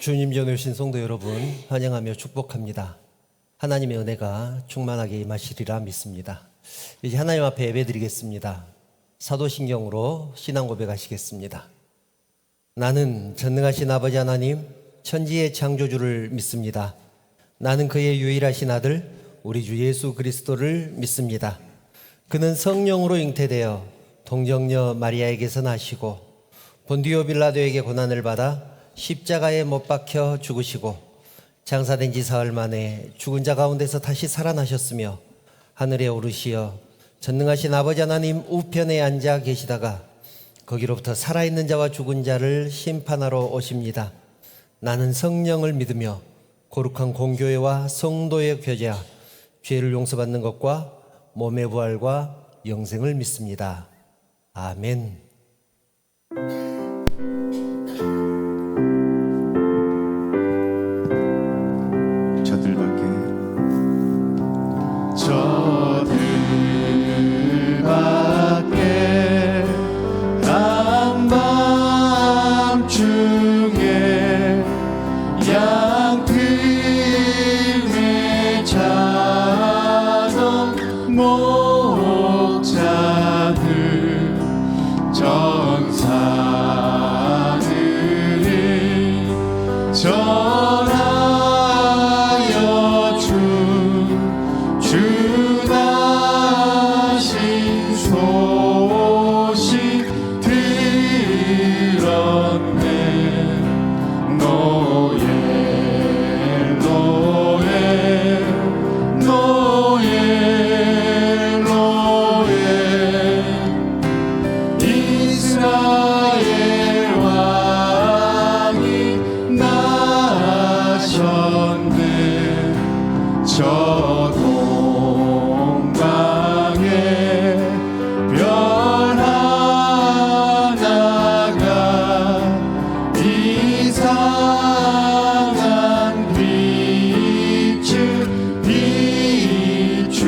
주님 전에 오신 성도 여러분 환영하며 축복합니다. 하나님의 은혜가 충만하게 임하시리라 믿습니다. 이제 하나님 앞에 예배드리겠습니다. 사도신경으로 신앙 고백하시겠습니다. 나는 전능하신 아버지 하나님 천지의 창조주를 믿습니다. 나는 그의 유일하신 아들 우리 주 예수 그리스도를 믿습니다. 그는 성령으로 잉태되어 동정녀 마리아에게서 나시고 본디오 빌라도에게 고난을 받아 십자가에 못 박혀 죽으시고 장사된 지 사흘 만에 죽은 자 가운데서 다시 살아나셨으며 하늘에 오르시어 전능하신 아버지 하나님 우편에 앉아 계시다가 거기로부터 살아있는 자와 죽은 자를 심판하러 오십니다. 나는 성령을 믿으며 거룩한 공교회와 성도의 교제와 죄를 용서받는 것과 몸의 부활과 영생을 믿습니다. 아멘. 저들 밖에 한밤중에 양틈에 자던 목자들 전사들이 전하여 주 나신 소식 들었네. 노예 이스라엘 왕이 나셨네. 저 동방에 별 하나가 이상한 빛을 비추어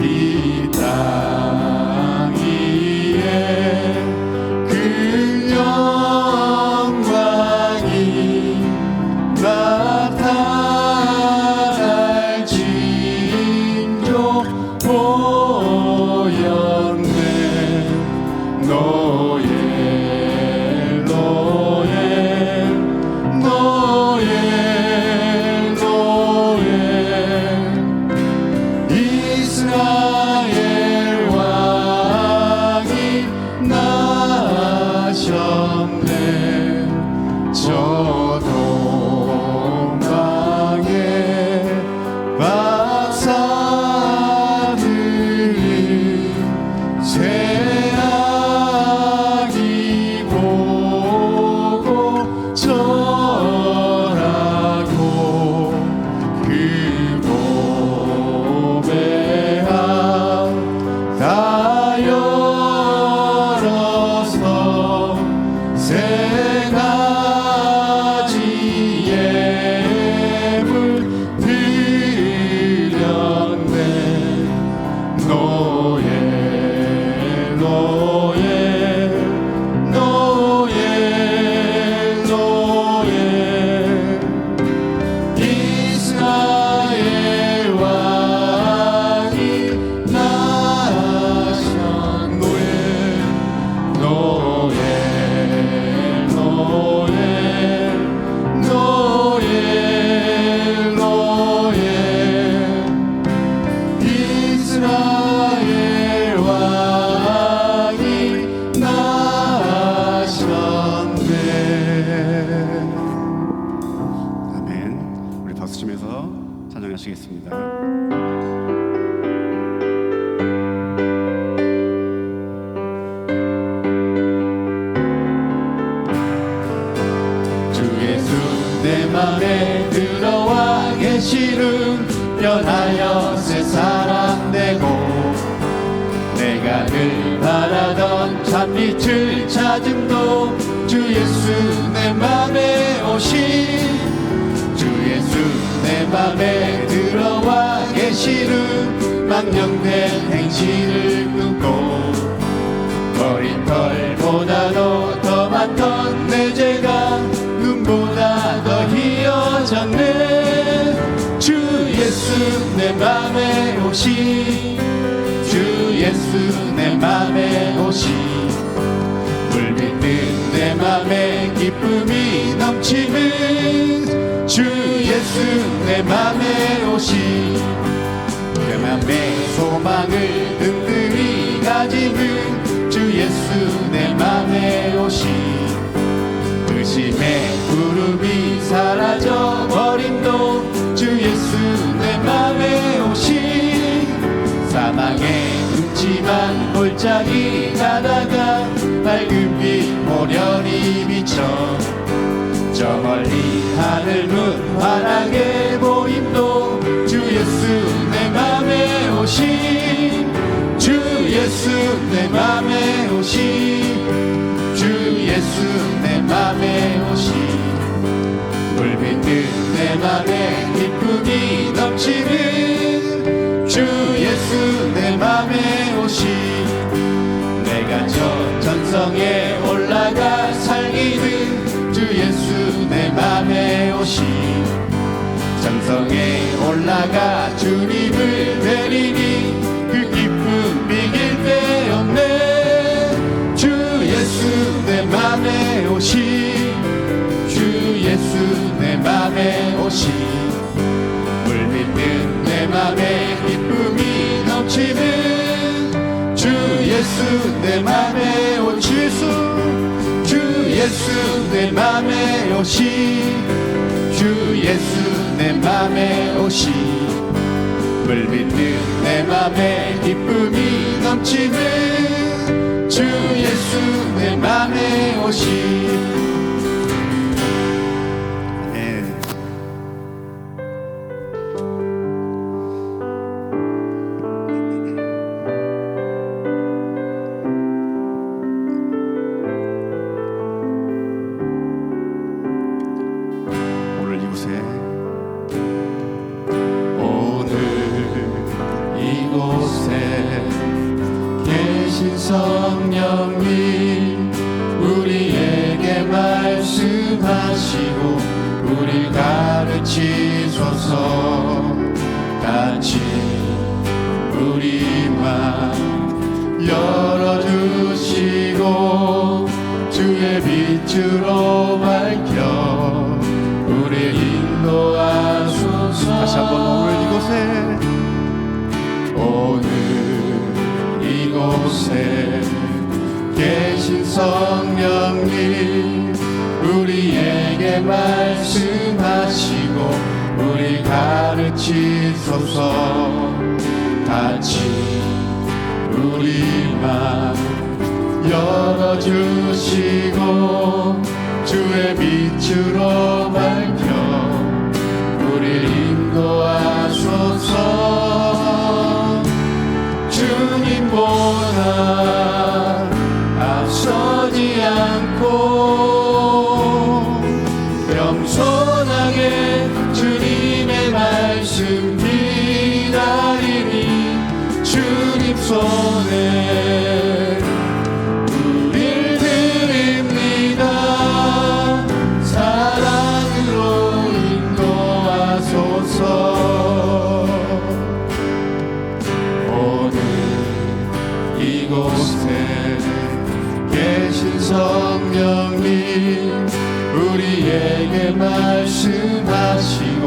이 땅 위에 그 영광이 나타날 징조 보였네. 노예 이스라엘 왕이 나셨네. 저 동방에 박사들이 쇠아기 보고 절하고 그 보배함 다 열어서 세 가지 예물 드렸네. 노예 이스라엘 왕이 나셨네. 이스라엘 왕이 나셨네. 아멘. 우리 박수 치면서 찬양하시겠습니다. 주 예수 내 맘에 들어와 계시는 변하여 새 사람 되고 내가 늘 바라던 참빛을 찾음도 주 예수 내 맘에 오신 주 예수 내 맘에 들어와 계시는 망령된 행실을 끊고 머리털보다도 더 많던 내 죄가 맘에 오시 주 예수 내 맘에 오시 물 믿는 내 맘에 기쁨이 넘치는 주 예수 내 맘에 오시 내 맘에 소망을 든든히 가지는 주 예수 내 맘에 오시 의심의 구름이 사라져버림도 주 예수 내 맘에 오시 사망의 음침한 골짜기 가다가 밝은 빛 모련이 비쳐 저 멀리 하늘 문 환하게 보임도 주 예수 내 맘에 오시 주 예수 내 맘에 오시 주 예수 내 맘에 오시 물 믿는 내 맘에 기쁨이 넘치는 주 예수 내 맘에 오시 내가 저 전성에 올라가 살기는 주 예수 내 맘에 오시 전성에 올라가 주님을 뵈리니 그 기쁨 비길 데 없네 주 예수 내 맘에 오시 주 예수 내 맘에 오시 물 믿는 내 맘에 기쁨이 넘치는 주 예수 내 맘에 오시 주 예수 내 맘에 오시 주 예수 내 맘에 오시 물 믿는 내 맘에 기쁨이 넘치는 주 예수 내 맘에 오시 성령님 우리에게 말씀하시고 우리 가르치소서 같이 우리 맘 열어주시고 주의 빛으로 밝혀 우리 인도하소서 다시 한번 오늘 이곳에 계신 성령님 우리에게 말씀하시고 우리 가르치소서 같이 우리 맘 열어주시고 주의 빛으로 밝혀 우리 인도하소서 주님보다 앞서지 않고 겸손하게 주님의 말씀 기다리니 주님 손에 우릴 드립니다 사랑으로 인도하소서 오늘 이곳에 계신 성령님 우리에게 말씀하시고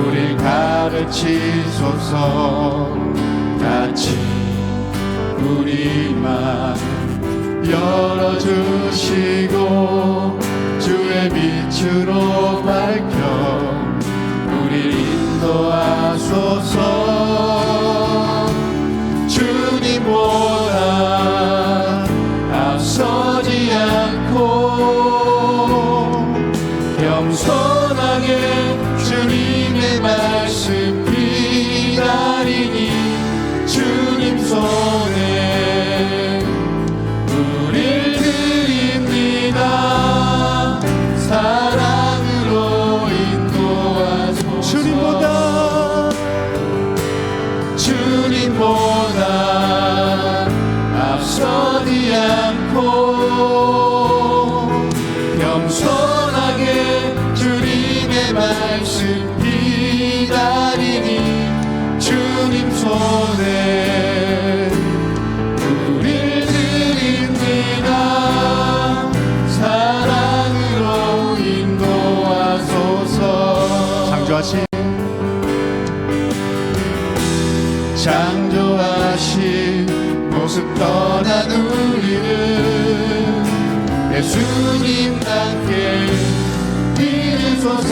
우릴 가르치소서 같이 우리 맘 열어주시고 주의 빛으로 밝혀 우릴 인도하소서 주님보다 앞서지 않고 겸손하게 주님의 말씀 기다리니 주님 손에 우릴 드립니다 사랑으로 인도하소서 주님보다 앞서지 않고 겸손하게 주님의 말씀 기다리니 주 모습 떠난 우리는 예수님 함께 이루소서.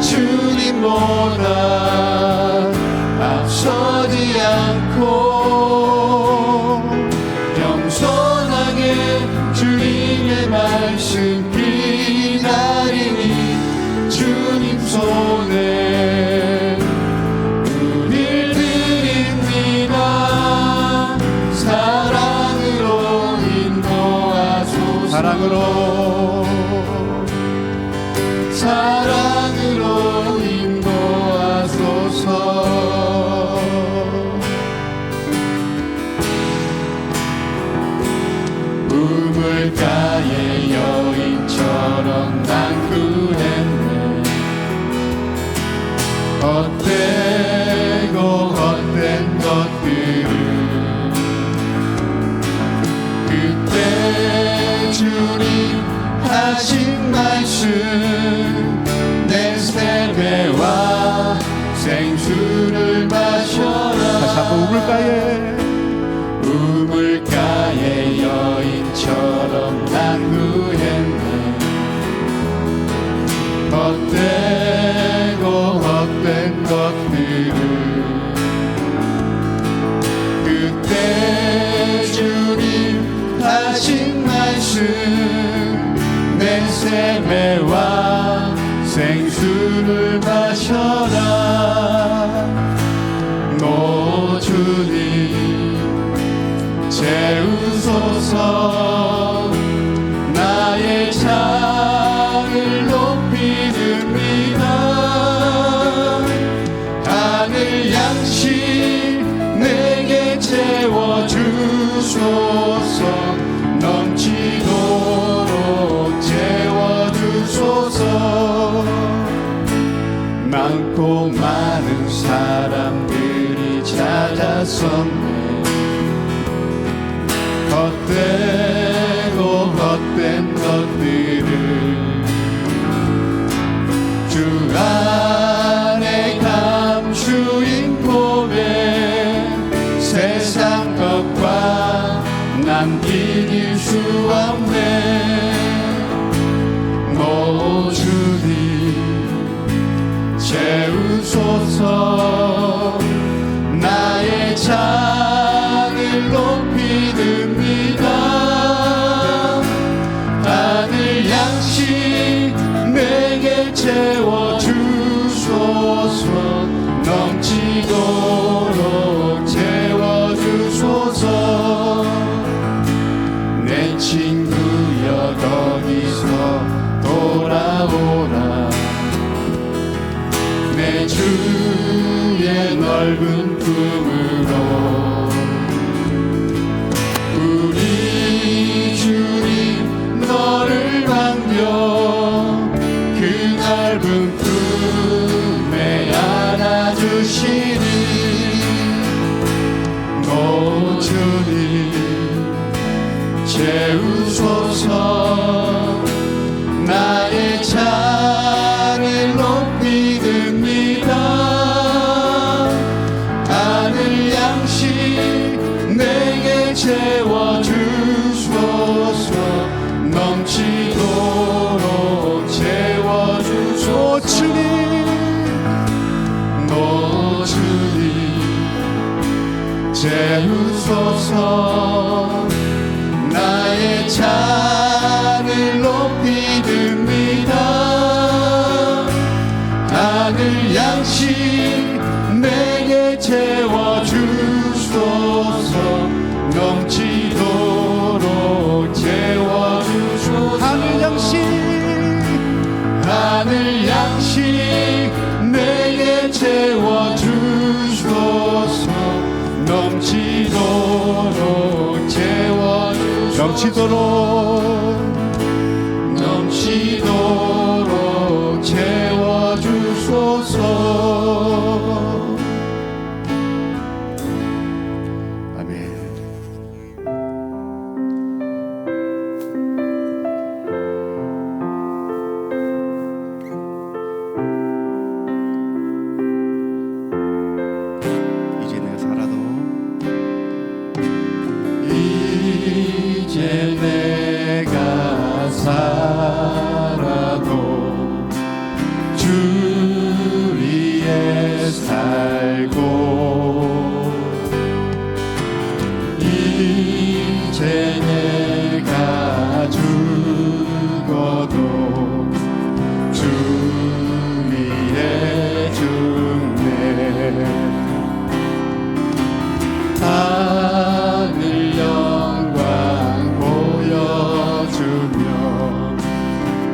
주님보다 앞서지 않고 겸손하게 주님의 말씀 기다리니 주님 손에 우릴 드립니다. 사랑으로 인도하소서. 사랑으로 인도하소서. 우물가의 여인처럼 난 구했네. 헛되고 헛된 것들을 그때 주님 하신 말씀 내 세배와 생수를 마셔라. 다시 한번 우물가의 여인처럼 난 구했네. 헛되고 헛된 것들을 그때 주님 하신 말씀 내 세매와 생수를 마셔라. 노 주님 채우소서. 나의 창을 높이 듭니다. 하늘 양식 내게 채워주소서. 넘치도록 채워주소서. 많고 많은 사람들이 찾아섰네. 헛되고 헛된 것들을 주 안에 감추인 고백. 세상 것과 난 비길 수 없네. 노 주님 채우소서. 나의 창을 높이 듭니다. 하늘 양식 내게 채워주소서. 넘치도록 채워주소서. 내 친구여 거기서 돌아오라. 내 주의 넓은 품으로. 우리 주님 너를 반겨 그 넓은 품에 안아주시니. 노 주님 채우소서. 나의 창을 높이 듭니다. 하늘 양식 내게 채워주소서. 넘치도록 채워주소서. 노 주님 채우소서. 나의 창을 높이 듭니다. 하늘 양식 내게 채워주소서. 넘치도록 채워주소서. 하늘 양식 내게 채워주소서. 넘치도록 채워주소서. 넘치도록 채워주소서. 아멘. 알고 이제 내가 죽어도 주 위에 죽네. 하늘 영광 보여주며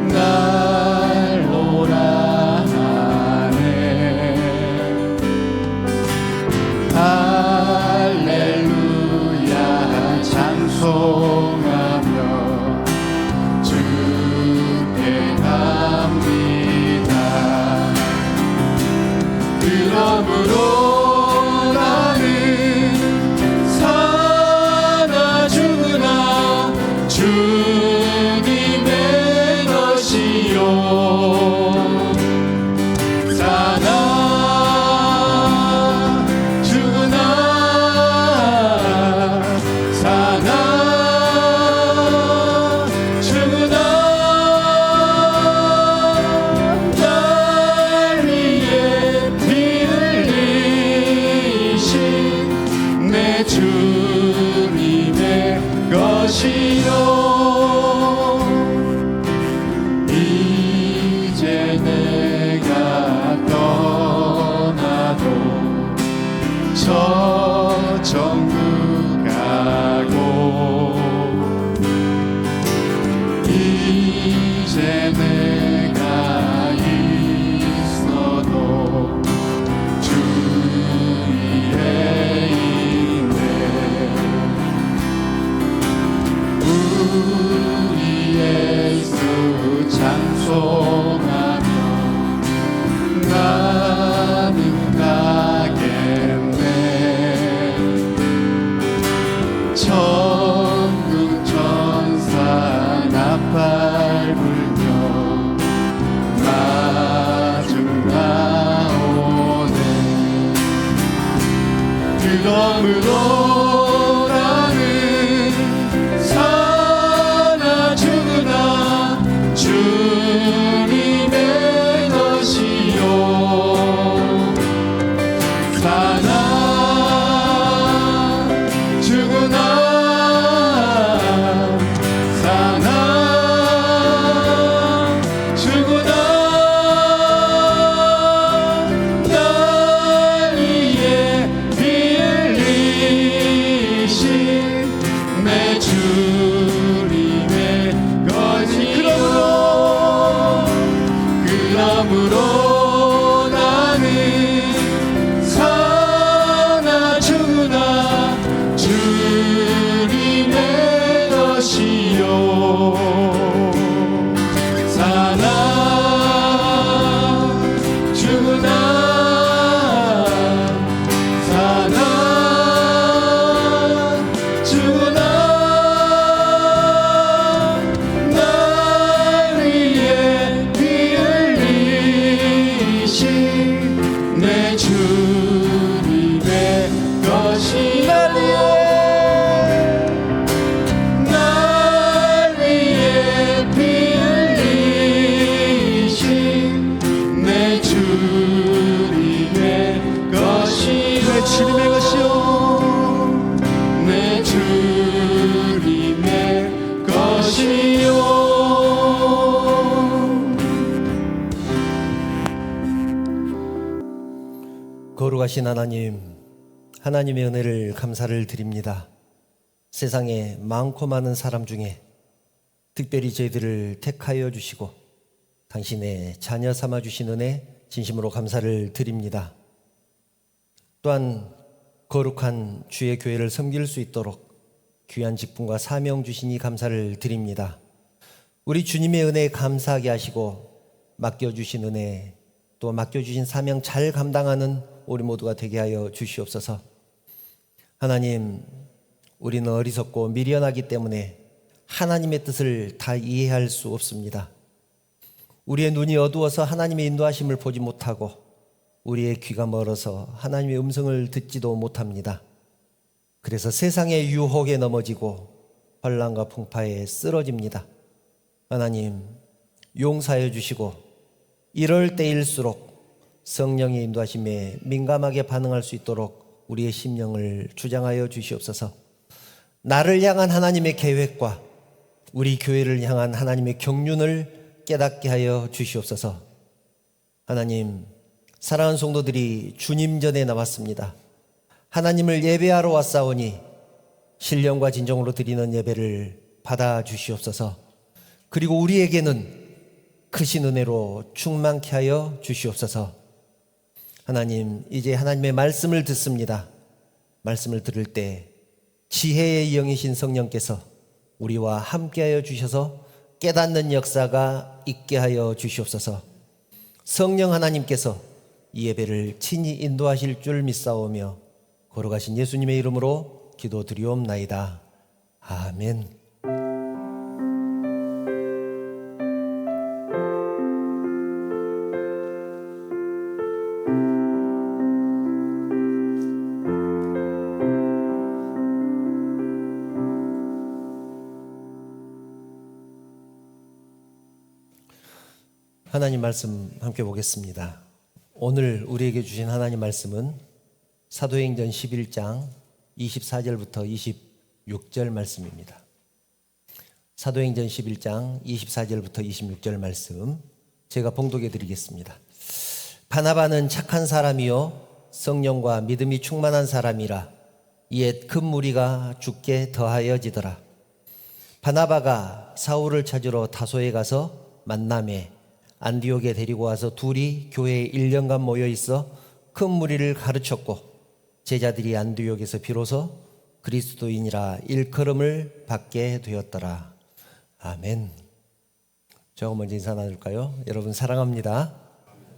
날 오라 하네. 할렐루야 찬송하며 주께 갑니다. 그러므로 나는 사나 죽으나 주님의 것이요. 사나 죽으나 사나 죽으나 날 위해 피 흘리신 내 주님의 것이요. 이제 내가 떠나도 저 천국 가고 이제 내가 있어도 주 위에 있네. 우리 예수 찬송하며 나는 가겠네. 천국 천사 나팔 불며 마중 나오네. 그러므로 나는 사나 죽으나 주님의 것이요. 사나 죽으나 사나 죽으나 날 위해 피 흘리신 내 주님의 것이. 그러므로 나는 사나 죽으나 주님의 것이요. 사나 죽으나 사나 죽으나 날 위해 피 흘리신 내 주님의 것이. 날 위해 피 흘리신 내 주님의 것이. 내 주님의 것이요. 내 주님의 것이요. 거룩하신 하나님, 하나님의 은혜를 감사를 드립니다. 세상에 많고 많은 사람 중에 특별히 저희들을 택하여 주시고 당신의 자녀 삼아 주신 은혜 진심으로 감사를 드립니다. 또한 거룩한 주의 교회를 섬길 수 있도록 귀한 직분과 사명 주시니 감사를 드립니다. 우리 주님의 은혜에 감사하게 하시고 맡겨주신 은혜, 또 맡겨주신 사명 잘 감당하는 우리 모두가 되게 하여 주시옵소서. 하나님, 우리는 어리석고 미련하기 때문에 하나님의 뜻을 다 이해할 수 없습니다. 우리의 눈이 어두워서 하나님의 인도하심을 보지 못하고 우리의 귀가 멀어서 하나님의 음성을 듣지도 못합니다. 그래서 세상의 유혹에 넘어지고 환난과 풍파에 쓰러집니다. 하나님, 용서하여 주시고 이럴 때일수록 성령의 인도하심에 민감하게 반응할 수 있도록 우리의 심령을 주장하여 주시옵소서. 나를 향한 하나님의 계획과 우리 교회를 향한 하나님의 경륜을 깨닫게 하여 주시옵소서. 하나님, 사랑하는 성도들이 주님 전에 나왔습니다. 하나님을 예배하러 왔사오니 신령과 진정으로 드리는 예배를 받아 주시옵소서. 그리고 우리에게는 크신 은혜로 충만케 하여 주시옵소서. 하나님, 이제 하나님의 말씀을 듣습니다. 말씀을 들을 때 지혜의 영이신 성령께서 우리와 함께하여 주셔서 깨닫는 역사가 있게 하여 주시옵소서. 성령 하나님께서 이 예배를 친히 인도하실 줄 믿사오며 걸어가신 예수님의 이름으로 기도드리옵나이다. 아멘. 하나님 말씀 함께 보겠습니다. 오늘 우리에게 주신 하나님 말씀은 사도행전 11장 24절부터 26절 말씀입니다. 사도행전 11장 24절부터 26절 말씀 제가 봉독해 드리겠습니다. 바나바는 착한 사람이요 성령과 믿음이 충만한 사람이라 이에 큰 무리가 죽게 더하여지더라. 바나바가 사울을 찾으러 다소에 가서 만나매 안디옥에 데리고 와서 둘이 교회에 1년간 모여 있어 큰 무리를 가르쳤고 제자들이 안디옥에서 비로소 그리스도인이라 일컬음을 받게 되었더라. 아멘. 저하고 먼저 인사 나눌까요? 여러분 사랑합니다.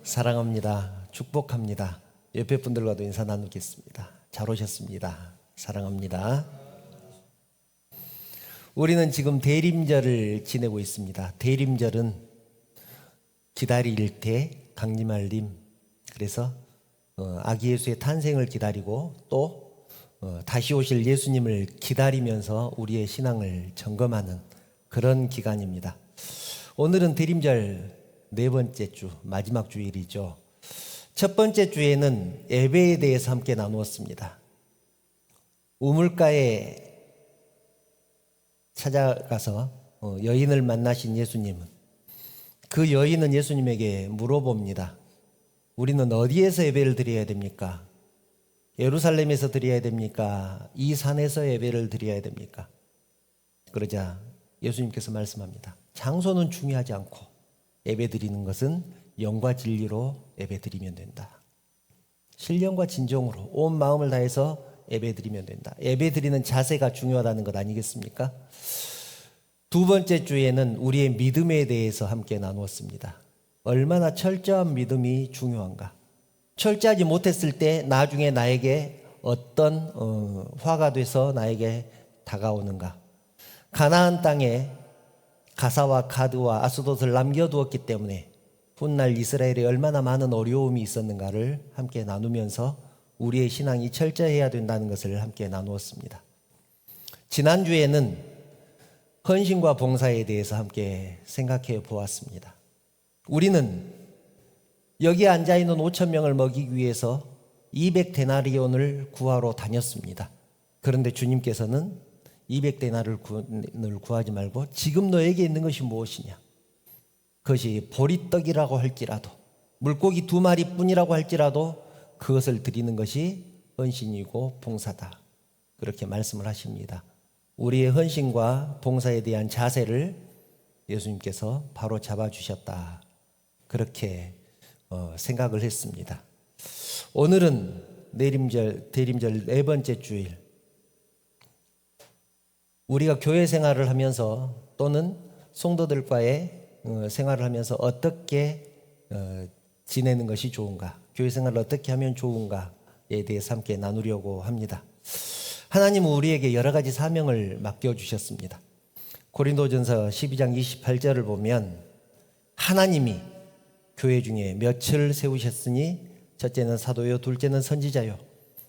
사랑합니다. 축복합니다. 옆에 분들과도 인사 나누겠습니다. 잘 오셨습니다. 사랑합니다. 우리는 지금 대림절을 지내고 있습니다. 대림절은 기다릴 때 강림할림, 그래서 아기 예수의 탄생을 기다리고 또 다시 오실 예수님을 기다리면서 우리의 신앙을 점검하는 그런 기간입니다. 오늘은 대림절 네 번째 주, 마지막 주일이죠. 첫 번째 주에는 예배에 대해서 함께 나누었습니다. 우물가에 찾아가서 여인을 만나신 예수님은 그 여인은 예수님에게 물어봅니다. 우리는 어디에서 예배를 드려야 됩니까? 예루살렘에서 드려야 됩니까? 이 산에서 예배를 드려야 됩니까? 그러자 예수님께서 말씀합니다. 장소는 중요하지 않고 예배 드리는 것은 영과 진리로 예배 드리면 된다. 신령과 진정으로 온 마음을 다해서 예배 드리면 된다. 예배 드리는 자세가 중요하다는 것 아니겠습니까? 두 번째 주에는 우리의 믿음에 대해서 함께 나누었습니다. 얼마나 철저한 믿음이 중요한가. 철저하지 못했을 때 나중에 나에게 어떤 화가 돼서 나에게 다가오는가. 가나안 땅에 가사와 가드와 아스돗을 남겨두었기 때문에 훗날 이스라엘에 얼마나 많은 어려움이 있었는가를 함께 나누면서 우리의 신앙이 철저해야 된다는 것을 함께 나누었습니다. 지난주에는 헌신과 봉사에 대해서 함께 생각해 보았습니다. 우리는 여기 앉아있는 5천 명을 먹이기 위해서 200데나리온을 구하러 다녔습니다. 그런데 주님께서는 200데나리온을 구하지 말고 지금 너에게 있는 것이 무엇이냐? 그것이 보리떡이라고 할지라도 물고기 2마리 뿐이라고 할지라도 그것을 드리는 것이 헌신이고 봉사다. 그렇게 말씀을 하십니다. 우리의 헌신과 봉사에 대한 자세를 예수님께서 바로 잡아주셨다. 그렇게 생각을 했습니다. 오늘은 대림절 네 번째 주일. 우리가 교회 생활을 하면서 또는 성도들과의 생활을 하면서 어떻게 지내는 것이 좋은가, 교회 생활을 어떻게 하면 좋은가에 대해서 함께 나누려고 합니다. 하나님은 우리에게 여러 가지 사명을 맡겨주셨습니다. 고린도전서 12장 28절을 보면 하나님이 교회 중에 몇을 세우셨으니 첫째는 사도요, 둘째는 선지자요,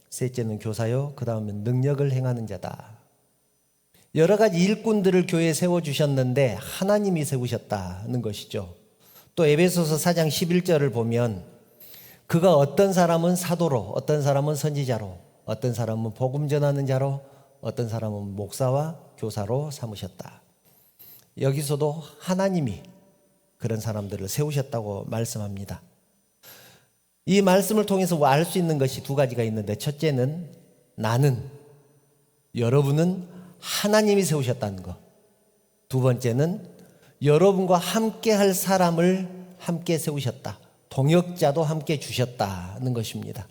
셋째는 교사요, 그 다음은 능력을 행하는 자다. 여러 가지 일꾼들을 교회에 세워주셨는데 하나님이 세우셨다는 것이죠. 또 에베소서 4장 11절을 보면 그가 어떤 사람은 사도로, 어떤 사람은 선지자로, 어떤 사람은 복음 전하는 자로, 어떤 사람은 목사와 교사로 삼으셨다. 여기서도 하나님이 그런 사람들을 세우셨다고 말씀합니다. 이 말씀을 통해서 알 수 있는 것이 두 가지가 있는데, 첫째는 나는, 여러분은 하나님이 세우셨다는 것. 두 번째는 여러분과 함께 할 사람을 함께 세우셨다. 동역자도 함께 주셨다는 것입니다.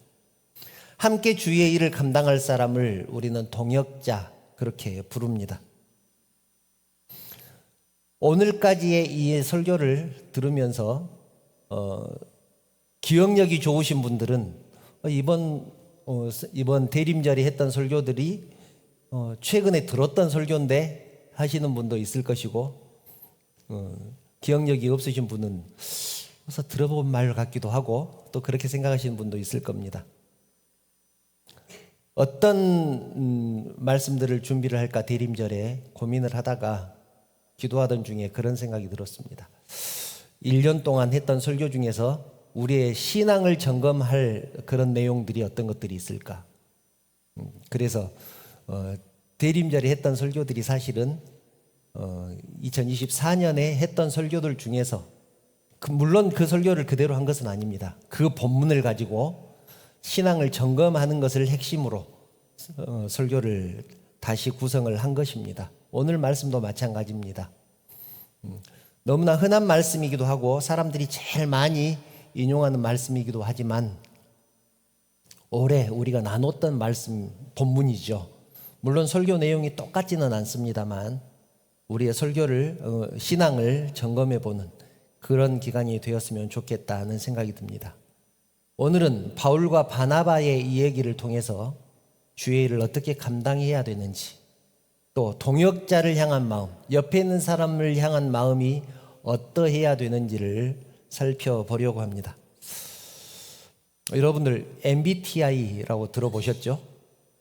함께 주의 일을 감당할 사람을 우리는 동역자, 그렇게 부릅니다. 오늘까지의 이 설교를 들으면서 기억력이 좋으신 분들은 이번 대림절에 했던 설교들이 최근에 들었던 설교인데 하시는 분도 있을 것이고, 기억력이 없으신 분은 어서 들어본 말 같기도 하고 또 그렇게 생각하시는 분도 있을 겁니다. 어떤 말씀들을 준비를 할까 대림절에 고민을 하다가 기도하던 중에 그런 생각이 들었습니다. 1년 동안 했던 설교 중에서 우리의 신앙을 점검할 그런 내용들이 어떤 것들이 있을까? 그래서 대림절에 했던 설교들이 사실은 2024년에 했던 설교들 중에서 물론 그 설교를 그대로 한 것은 아닙니다. 그 본문을 가지고 신앙을 점검하는 것을 핵심으로 설교를 다시 구성을 한 것입니다. 오늘 말씀도 마찬가지입니다. 너무나 흔한 말씀이기도 하고 사람들이 제일 많이 인용하는 말씀이기도 하지만 올해 우리가 나눴던 말씀 본문이죠. 물론 설교 내용이 똑같지는 않습니다만 우리의 설교를 신앙을 점검해 보는 그런 기간이 되었으면 좋겠다는 생각이 듭니다. 오늘은 바울과 바나바의 이 얘기를 통해서 주의 일을 어떻게 감당해야 되는지, 또 동역자를 향한 마음, 옆에 있는 사람을 향한 마음이 어떠해야 되는지를 살펴보려고 합니다. 여러분들 MBTI라고 들어보셨죠?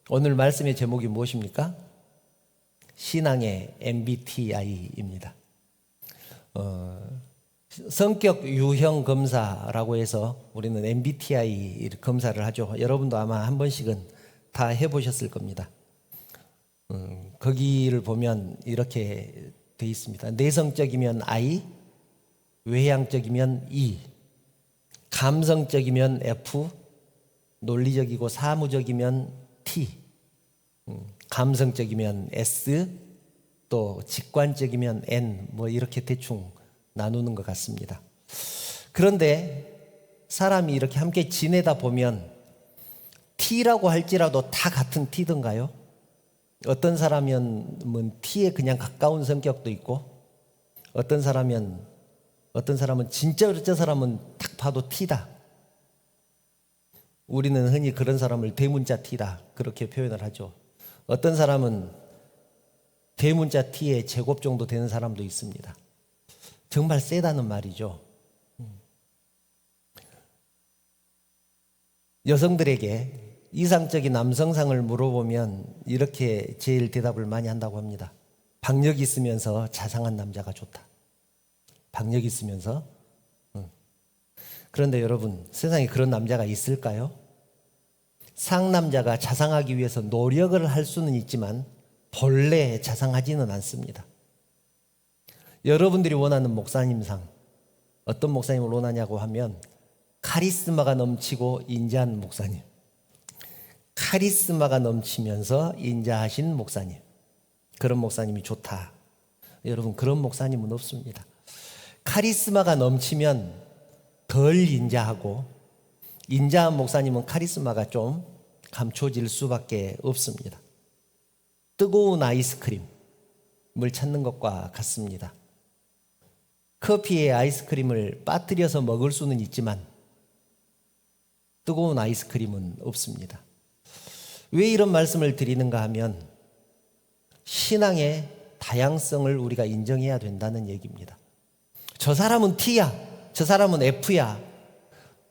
오늘 말씀의 제목이 무엇입니까? 신앙의 MBTI입니다. 성격 유형 검사라고 해서 우리는 MBTI 검사를 하죠. 여러분도 아마 한 번씩은 다 해보셨을 겁니다. 거기를 보면 이렇게 돼 있습니다. 내성적이면 I, 외향적이면 E, 감성적이면 F, 논리적이고 사무적이면 T, 감성적이면 S, 또 직관적이면 N, 뭐 이렇게 대충 나누는 것 같습니다. 그런데 사람이 이렇게 함께 지내다 보면 T라고 할지라도 다 같은 T던가요? 어떤 사람은 T에 그냥 가까운 성격도 있고, 어떤 사람은 진짜 저 사람은 딱 봐도 T다. 우리는 흔히 그런 사람을 대문자 T다 그렇게 표현을 하죠. 어떤 사람은 대문자 T의 제곱 정도 되는 사람도 있습니다. 정말 세다는 말이죠. 여성들에게 이상적인 남성상을 물어보면 이렇게 제일 대답을 많이 한다고 합니다. 박력 있으면서 자상한 남자가 좋다. 박력 있으면서. 그런데 여러분, 세상에 그런 남자가 있을까요? 상남자가 자상하기 위해서 노력을 할 수는 있지만 본래 자상하지는 않습니다. 여러분들이 원하는 목사님상, 어떤 목사님을 원하냐고 하면 카리스마가 넘치고 인자한 목사님, 카리스마가 넘치면서 인자하신 목사님, 그런 목사님이 좋다. 여러분, 그런 목사님은 없습니다. 카리스마가 넘치면 덜 인자하고, 인자한 목사님은 카리스마가 좀 감춰질 수밖에 없습니다. 뜨거운 아이스크림을 찾는 것과 같습니다. 커피에 아이스크림을 빠뜨려서 먹을 수는 있지만 뜨거운 아이스크림은 없습니다. 왜 이런 말씀을 드리는가 하면 신앙의 다양성을 우리가 인정해야 된다는 얘기입니다. 저 사람은 T야, 저 사람은 F야,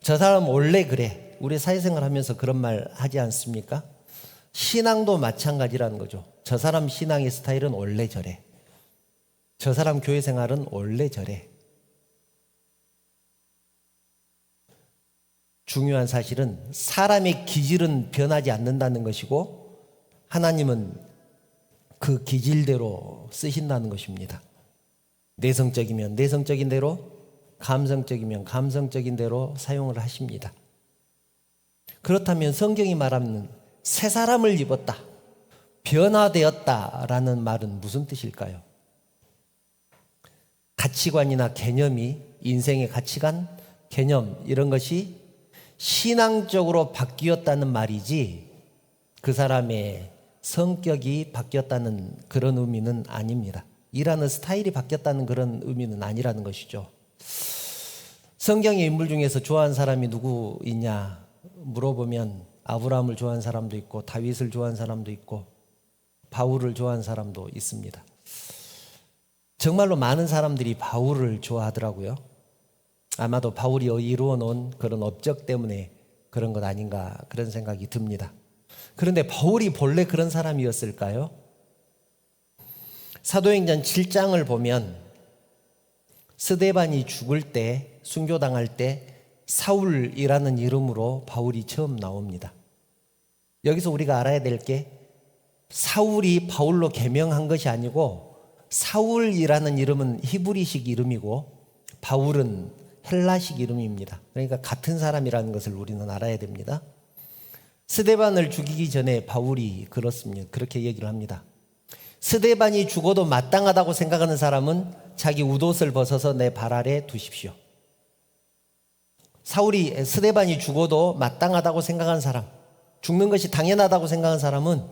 저 사람은 원래 그래. 우리 사회생활 하면서 그런 말 하지 않습니까? 신앙도 마찬가지라는 거죠. 저 사람 신앙의 스타일은 원래 저래. 저 사람 교회 생활은 원래 저래. 중요한 사실은 사람의 기질은 변하지 않는다는 것이고 하나님은 그 기질대로 쓰신다는 것입니다. 내성적이면 내성적인 대로, 감성적이면 감성적인 대로 사용을 하십니다. 그렇다면 성경이 말하는 새 사람을 입었다, 변화되었다라는 말은 무슨 뜻일까요? 가치관이나 개념이, 인생의 가치관, 개념 이런 것이 신앙적으로 바뀌었다는 말이지 그 사람의 성격이 바뀌었다는 그런 의미는 아닙니다. 일하는 스타일이 바뀌었다는 그런 의미는 아니라는 것이죠. 성경의 인물 중에서 좋아하는 사람이 누구 있냐 물어보면 아브라함을 좋아하는 사람도 있고 다윗을 좋아하는 사람도 있고 바울을 좋아하는 사람도 있습니다. 정말로 많은 사람들이 바울을 좋아하더라고요. 아마도 바울이 이루어 놓은 그런 업적 때문에 그런 것 아닌가 그런 생각이 듭니다. 그런데 바울이 본래 그런 사람이었을까요? 사도행전 7장을 보면 스데반이 죽을 때, 순교당할 때 사울이라는 이름으로 바울이 처음 나옵니다. 여기서 우리가 알아야 될 게 사울이 바울로 개명한 것이 아니고 사울이라는 이름은 히브리식 이름이고 바울은 헬라식 이름입니다. 그러니까 같은 사람이라는 것을 우리는 알아야 됩니다. 스데반을 죽이기 전에 바울이 그렇습니다. 그렇게 얘기를 합니다. 스데반이 죽어도 마땅하다고 생각하는 사람은 자기 웃옷을 벗어서 내 발 아래 두십시오. 스데반이 죽어도 마땅하다고 생각하는 사람, 죽는 것이 당연하다고 생각하는 사람은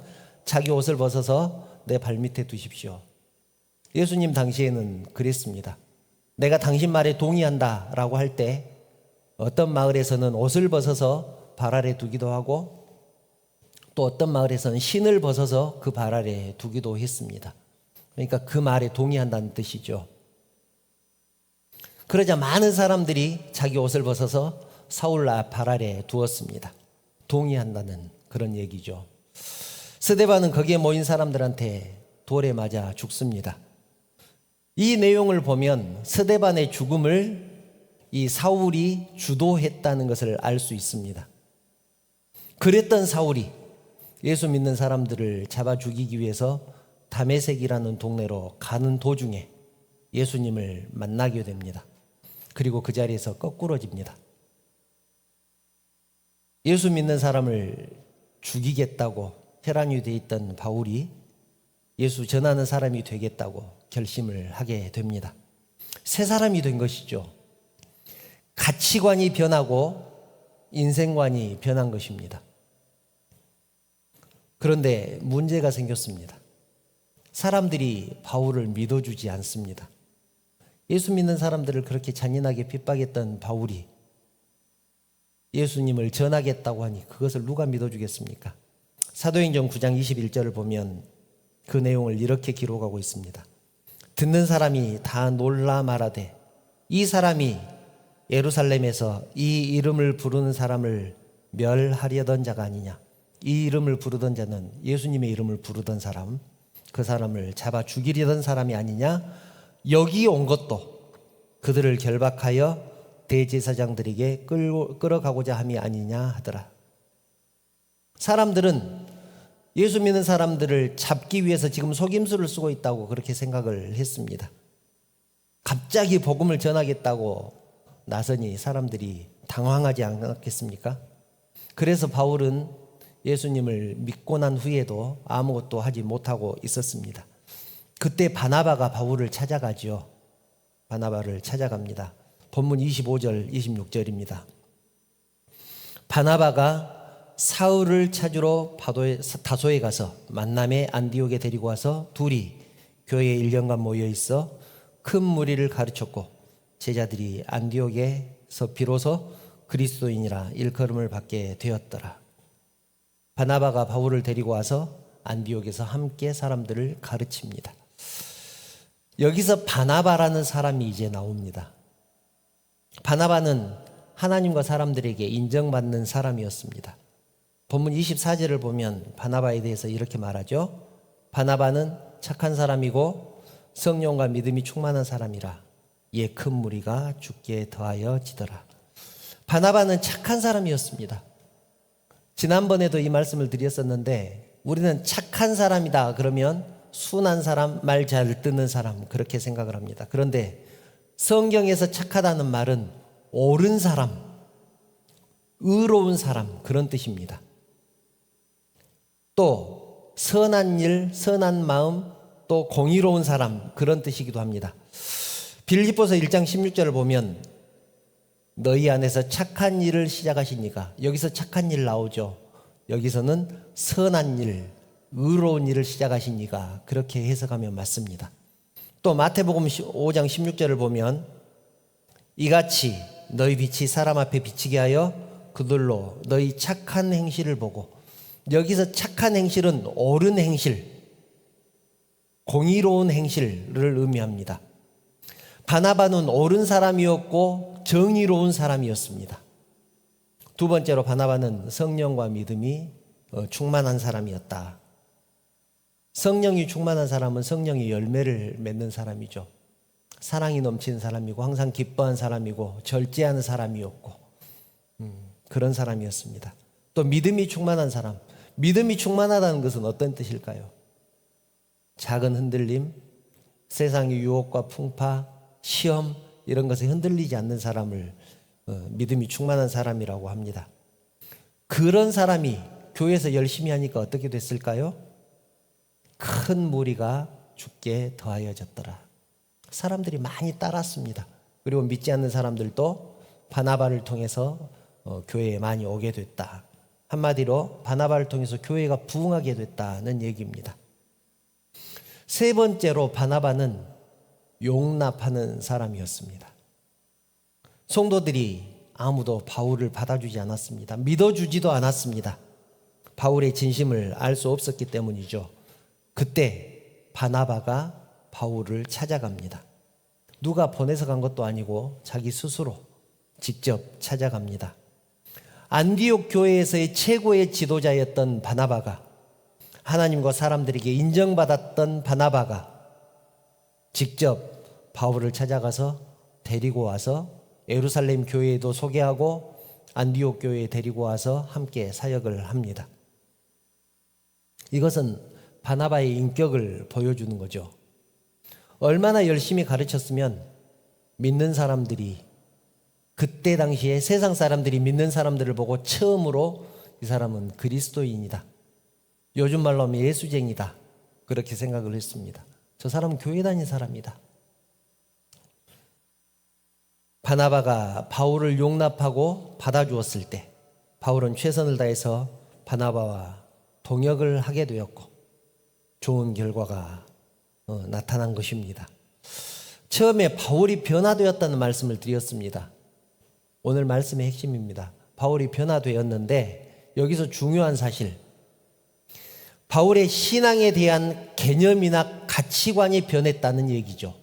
자기 옷을 벗어서 내 발 밑에 두십시오. 예수님 당시에는 그랬습니다. 내가 당신 말에 동의한다 라고 할 때 어떤 마을에서는 옷을 벗어서 발 아래 두기도 하고 또 어떤 마을에서는 신을 벗어서 그 발 아래 두기도 했습니다. 그러니까 그 말에 동의한다는 뜻이죠. 그러자 많은 사람들이 자기 옷을 벗어서 사울 발 아래 두었습니다. 동의한다는 그런 얘기죠. 스데반은 거기에 모인 사람들한테 돌에 맞아 죽습니다. 이 내용을 보면 스데반의 죽음을 이 사울이 주도했다는 것을 알 수 있습니다. 그랬던 사울이 예수 믿는 사람들을 잡아 죽이기 위해서 다메섹이라는 동네로 가는 도중에 예수님을 만나게 됩니다. 그리고 그 자리에서 거꾸러집니다. 예수 믿는 사람을 죽이겠다고 혈안이 돼 있던 바울이 예수 전하는 사람이 되겠다고 결심을 하게 됩니다. 새 사람이 된 것이죠. 가치관이 변하고 인생관이 변한 것입니다. 그런데 문제가 생겼습니다. 사람들이 바울을 믿어주지 않습니다. 예수 믿는 사람들을 그렇게 잔인하게 핍박했던 바울이 예수님을 전하겠다고 하니 그것을 누가 믿어주겠습니까? 사도행전 9장 21절을 보면 그 내용을 이렇게 기록하고 있습니다. 듣는 사람이 다 놀라 말하되 이 사람이 예루살렘에서 이 이름을 부르는 사람을 멸하려던 자가 아니냐. 이 이름을 부르던 자는 예수님의 이름을 부르던 사람, 그 사람을 잡아 죽이려던 사람이 아니냐. 여기 온 것도 그들을 결박하여 대제사장들에게 끌어가고자 함이 아니냐 하더라. 사람들은 예수 믿는 사람들을 잡기 위해서 지금 속임수를 쓰고 있다고 그렇게 생각을 했습니다. 갑자기 복음을 전하겠다고 나서니 사람들이 당황하지 않았겠습니까? 그래서 바울은 예수님을 믿고 난 후에도 아무것도 하지 못하고 있었습니다. 그때 바나바가 바울을 찾아가죠. 바나바를 찾아갑니다. 본문 25절, 26절입니다. 바나바가 사울을 찾으러 다소에 가서 만남의 안디옥에 데리고 와서 둘이 교회에 1년간 모여 있어 큰 무리를 가르쳤고 제자들이 안디옥에서 비로소 그리스도인이라 일컬음을 받게 되었더라. 바나바가 바울을 데리고 와서 안디옥에서 함께 사람들을 가르칩니다. 여기서 바나바라는 사람이 이제 나옵니다. 바나바는 하나님과 사람들에게 인정받는 사람이었습니다. 본문 24절을 보면 바나바에 대해서 이렇게 말하죠. 바나바는 착한 사람이고 성령과 믿음이 충만한 사람이라 이에 큰 무리가 죽게 더하여지더라. 바나바는 착한 사람이었습니다. 지난번에도 이 말씀을 드렸었는데 우리는 착한 사람이다 그러면 순한 사람, 말 잘 듣는 사람 그렇게 생각을 합니다. 그런데 성경에서 착하다는 말은 옳은 사람, 의로운 사람 그런 뜻입니다. 또 선한 일, 선한 마음, 또 공의로운 사람 그런 뜻이기도 합니다. 빌립보서 1장 16절을 보면 너희 안에서 착한 일을 시작하시니까 여기서 착한 일 나오죠. 여기서는 선한 일, 의로운 일을 시작하시니까 그렇게 해석하면 맞습니다. 또 마태복음 5장 16절을 보면 이같이 너희 빛이 사람 앞에 비치게 하여 그들로 너희 착한 행실을 보고 여기서 착한 행실은 옳은 행실, 공의로운 행실을 의미합니다. 바나바는 옳은 사람이었고 정의로운 사람이었습니다. 두 번째로 바나바는 성령과 믿음이 충만한 사람이었다. 성령이 충만한 사람은 성령의 열매를 맺는 사람이죠. 사랑이 넘치는 사람이고 항상 기뻐한 사람이고 절제하는 사람이었고 그런 사람이었습니다. 또 믿음이 충만한 사람. 믿음이 충만하다는 것은 어떤 뜻일까요? 작은 흔들림, 세상의 유혹과 풍파, 시험 이런 것에 흔들리지 않는 사람을 믿음이 충만한 사람이라고 합니다. 그런 사람이 교회에서 열심히 하니까 어떻게 됐을까요? 큰 무리가 죽게 더하여졌더라. 사람들이 많이 따랐습니다. 그리고 믿지 않는 사람들도 바나바를 통해서 교회에 많이 오게 됐다. 한마디로 바나바를 통해서 교회가 부흥하게 됐다는 얘기입니다. 세 번째로 바나바는 용납하는 사람이었습니다. 성도들이 아무도 바울을 받아주지 않았습니다. 믿어주지도 않았습니다. 바울의 진심을 알 수 없었기 때문이죠. 그때 바나바가 바울을 찾아갑니다. 누가 보내서 간 것도 아니고 자기 스스로 직접 찾아갑니다. 안디옥 교회에서의 최고의 지도자였던 바나바가, 하나님과 사람들에게 인정받았던 바나바가 직접 바울을 찾아가서 데리고 와서 예루살렘 교회에도 소개하고 안디옥 교회에 데리고 와서 함께 사역을 합니다. 이것은 바나바의 인격을 보여주는 거죠. 얼마나 열심히 가르쳤으면 믿는 사람들이, 그때 당시에 세상 사람들이 믿는 사람들을 보고 처음으로 이 사람은 그리스도인이다, 요즘 말로 하면 예수쟁이다, 그렇게 생각을 했습니다. 저 사람은 교회 다닌 사람이다. 바나바가 바울을 용납하고 받아주었을 때 바울은 최선을 다해서 바나바와 동역을 하게 되었고 좋은 결과가 나타난 것입니다. 처음에 바울이 변화되었다는 말씀을 드렸습니다. 오늘 말씀의 핵심입니다. 바울이 변화되었는데 여기서 중요한 사실, 바울의 신앙에 대한 개념이나 가치관이 변했다는 얘기죠.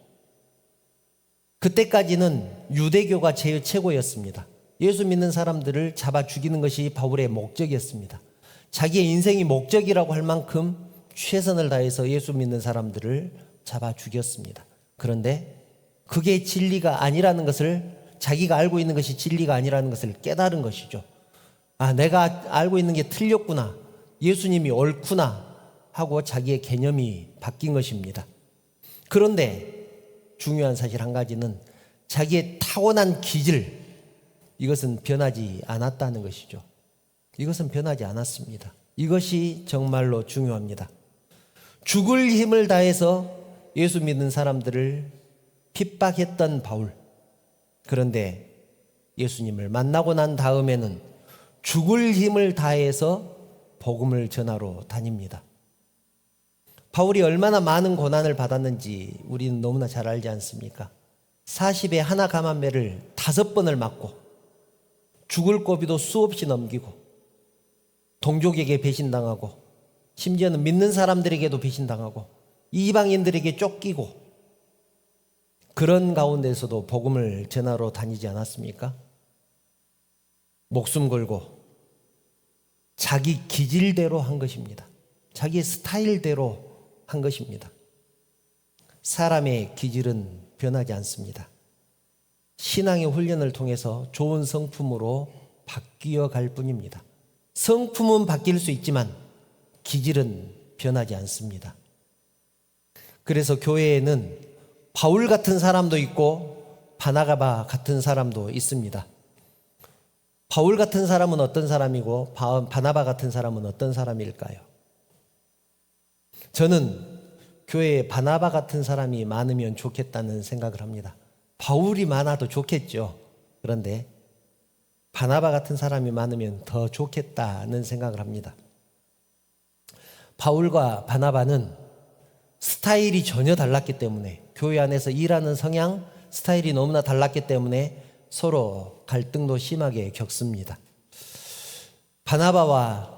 그때까지는 유대교가 제일 최고였습니다. 예수 믿는 사람들을 잡아 죽이는 것이 바울의 목적이었습니다. 자기의 인생이 목적이라고 할 만큼 최선을 다해서 예수 믿는 사람들을 잡아 죽였습니다. 그런데 그게 진리가 아니라는 것을, 자기가 알고 있는 것이 진리가 아니라는 것을 깨달은 것이죠. 아, 내가 알고 있는 게 틀렸구나, 예수님이 옳구나 하고 자기의 개념이 바뀐 것입니다. 그런데 중요한 사실 한 가지는 자기의 타고난 기질, 이것은 변하지 않았다는 것이죠. 이것은 변하지 않았습니다. 이것이 정말로 중요합니다. 죽을 힘을 다해서 예수 믿는 사람들을 핍박했던 바울, 그런데 예수님을 만나고 난 다음에는 죽을 힘을 다해서 복음을 전하러 다닙니다. 바울이 얼마나 많은 고난을 받았는지 우리는 너무나 잘 알지 않습니까? 40에 하나 감한매를 5번을 맞고 죽을 고비도 수없이 넘기고 동족에게 배신당하고 심지어는 믿는 사람들에게도 배신당하고 이방인들에게 쫓기고 그런 가운데서도 복음을 전하러 다니지 않았습니까? 목숨 걸고 자기 기질대로 한 것입니다. 자기의 스타일대로 한 것입니다. 사람의 기질은 변하지 않습니다. 신앙의 훈련을 통해서 좋은 성품으로 바뀌어 갈 뿐입니다. 성품은 바뀔 수 있지만 기질은 변하지 않습니다. 그래서 교회에는 바울 같은 사람도 있고 바나바 같은 사람도 있습니다. 바울 같은 사람은 어떤 사람이고 바나바 같은 사람은 어떤 사람일까요? 저는 교회에 바나바 같은 사람이 많으면 좋겠다는 생각을 합니다. 바울이 많아도 좋겠죠. 그런데 바나바 같은 사람이 많으면 더 좋겠다는 생각을 합니다. 바울과 바나바는 스타일이 전혀 달랐기 때문에, 교회 안에서 일하는 성향, 스타일이 너무나 달랐기 때문에 서로 갈등도 심하게 겪습니다. 바나바와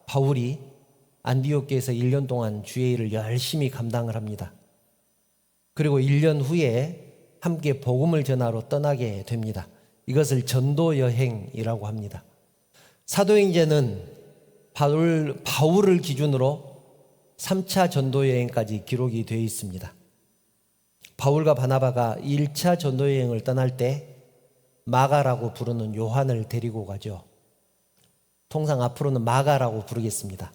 바울이 안디옥교에서 1년 동안 주의 일을 열심히 감당을 합니다. 그리고 1년 후에 함께 복음을 전하러 떠나게 됩니다. 이것을 전도 여행이라고 합니다. 사도행전은 바울을 기준으로 3차 전도 여행까지 기록이 되어 있습니다. 바울과 바나바가 1차 전도 여행을 떠날 때 마가라고 부르는 요한을 데리고 가죠. 통상 앞으로는 마가라고 부르겠습니다.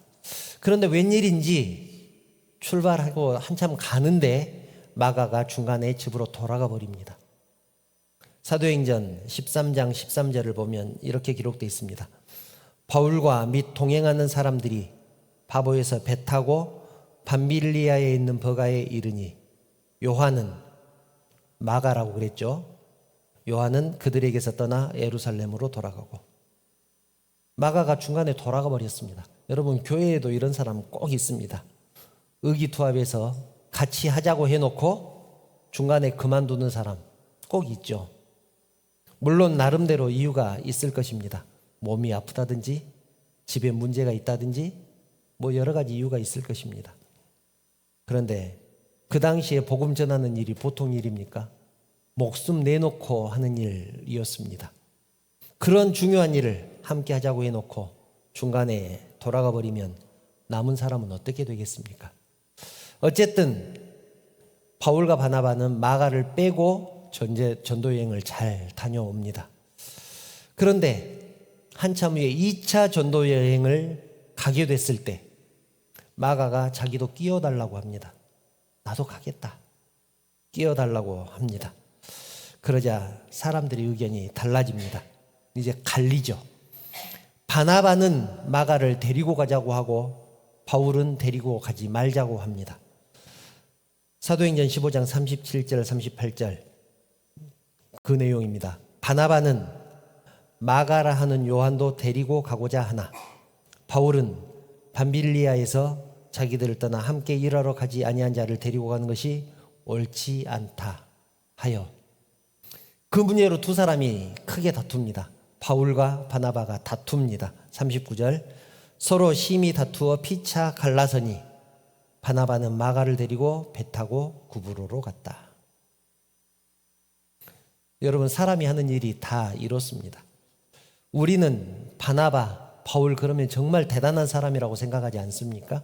그런데 웬일인지 출발하고 한참 가는데 마가가 중간에 집으로 돌아가 버립니다. 사도행전 13장 13절을 보면 이렇게 기록되어 있습니다. 바울과 및 동행하는 사람들이 바보에서 배 타고 밤빌리아에 있는 버가에 이르니, 요한은, 마가라고 그랬죠. 요한은 그들에게서 떠나 예루살렘으로 돌아가고, 마가가 중간에 돌아가 버렸습니다. 여러분, 교회에도 이런 사람 꼭 있습니다. 의기투합해서 같이 하자고 해놓고 중간에 그만두는 사람 꼭 있죠. 물론 나름대로 이유가 있을 것입니다. 몸이 아프다든지 집에 문제가 있다든지 뭐 여러 가지 이유가 있을 것입니다. 그런데 그 당시에 복음 전하는 일이 보통 일입니까? 목숨 내놓고 하는 일이었습니다. 그런 중요한 일을 함께 하자고 해놓고 중간에 돌아가 버리면 남은 사람은 어떻게 되겠습니까? 어쨌든 바울과 바나바는 마가를 빼고 전도여행을 잘 다녀옵니다. 그런데 한참 후에 2차 전도여행을 가게 됐을 때 마가가 자기도 끼어달라고 합니다. 나도 가겠다. 끼어달라고 합니다. 그러자 사람들의 의견이 달라집니다. 이제 갈리죠. 바나바는 마가를 데리고 가자고 하고 바울은 데리고 가지 말자고 합니다. 사도행전 15장 37절 38절 그 내용입니다. 바나바는 마가라 하는 요한도 데리고 가고자 하나 바울은 밤빌리아에서 자기들을 떠나 함께 일하러 가지 아니한 자를 데리고 가는 것이 옳지 않다 하여 그 문제로 두 사람이 크게 다툽니다. 바울과 바나바가 다툽니다. 39절 서로 심히 다투어 피차 갈라서니 바나바는 마가를 데리고 배 타고 구브로로 갔다. 여러분, 사람이 하는 일이 다 이렇습니다. 우리는 바나바, 바울 그러면 정말 대단한 사람이라고 생각하지 않습니까?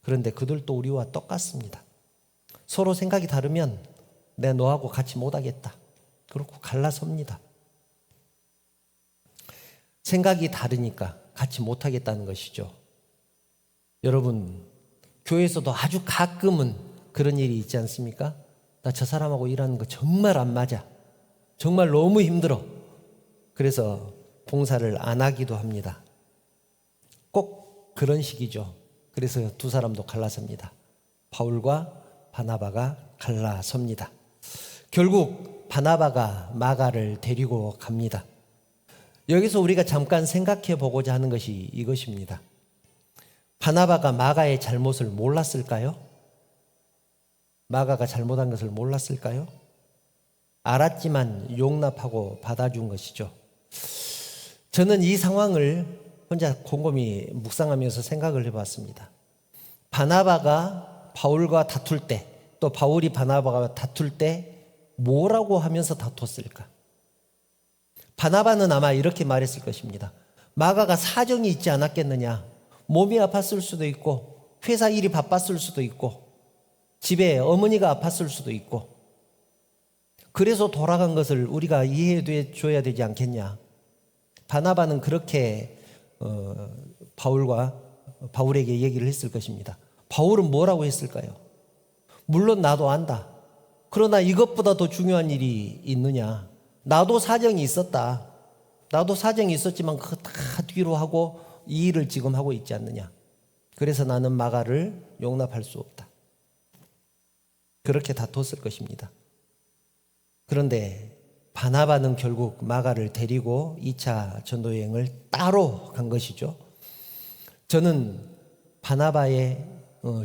그런데 그들도 우리와 똑같습니다. 서로 생각이 다르면 내가 너하고 같이 못하겠다. 그렇고 갈라섭니다. 생각이 다르니까 같이 못하겠다는 것이죠. 여러분, 교회에서도 아주 가끔은 그런 일이 있지 않습니까? 나 저 사람하고 일하는 거 정말 안 맞아. 정말 너무 힘들어. 그래서 봉사를 안 하기도 합니다. 꼭 그런 식이죠. 그래서 두 사람도 갈라섭니다. 바울과 바나바가 갈라섭니다. 결국 바나바가 마가를 데리고 갑니다. 여기서 우리가 잠깐 생각해 보고자 하는 것이 이것입니다. 바나바가 마가의 잘못을 몰랐을까요? 마가가 잘못한 것을 몰랐을까요? 알았지만 용납하고 받아준 것이죠. 저는 이 상황을 혼자 곰곰이 묵상하면서 생각을 해봤습니다. 바나바가 바울과 다툴 때, 또 바울이 바나바가 다툴 때 뭐라고 하면서 다퉜을까? 바나바는 아마 이렇게 말했을 것입니다. 마가가 사정이 있지 않았겠느냐. 몸이 아팠을 수도 있고 회사 일이 바빴을 수도 있고 집에 어머니가 아팠을 수도 있고 그래서 돌아간 것을 우리가 이해해 줘야 되지 않겠냐. 바나바는 그렇게 바울에게 얘기를 했을 것입니다. 바울은 뭐라고 했을까요? 물론 나도 안다. 그러나 이것보다 더 중요한 일이 있느냐. 나도 사정이 있었다. 나도 사정이 있었지만 그거 다 뒤로 하고 이 일을 지금 하고 있지 않느냐. 그래서 나는 마가를 용납할 수 없다. 그렇게 다퉜을 것입니다. 그런데 바나바는 결국 마가를 데리고 2차 전도여행을 따로 간 것이죠. 저는 바나바의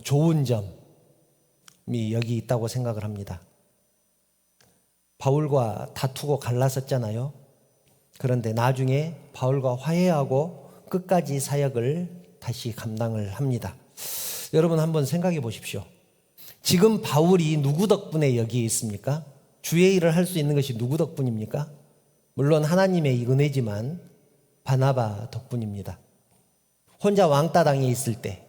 좋은 점이 여기 있다고 생각을 합니다. 바울과 다투고 갈라섰잖아요. 그런데 나중에 바울과 화해하고 끝까지 사역을 다시 감당을 합니다. 여러분 한번 생각해 보십시오. 지금 바울이 누구 덕분에 여기에 있습니까? 주의 일을 할 수 있는 것이 누구 덕분입니까? 물론 하나님의 은혜지만 바나바 덕분입니다. 혼자 왕따 당해 있을 때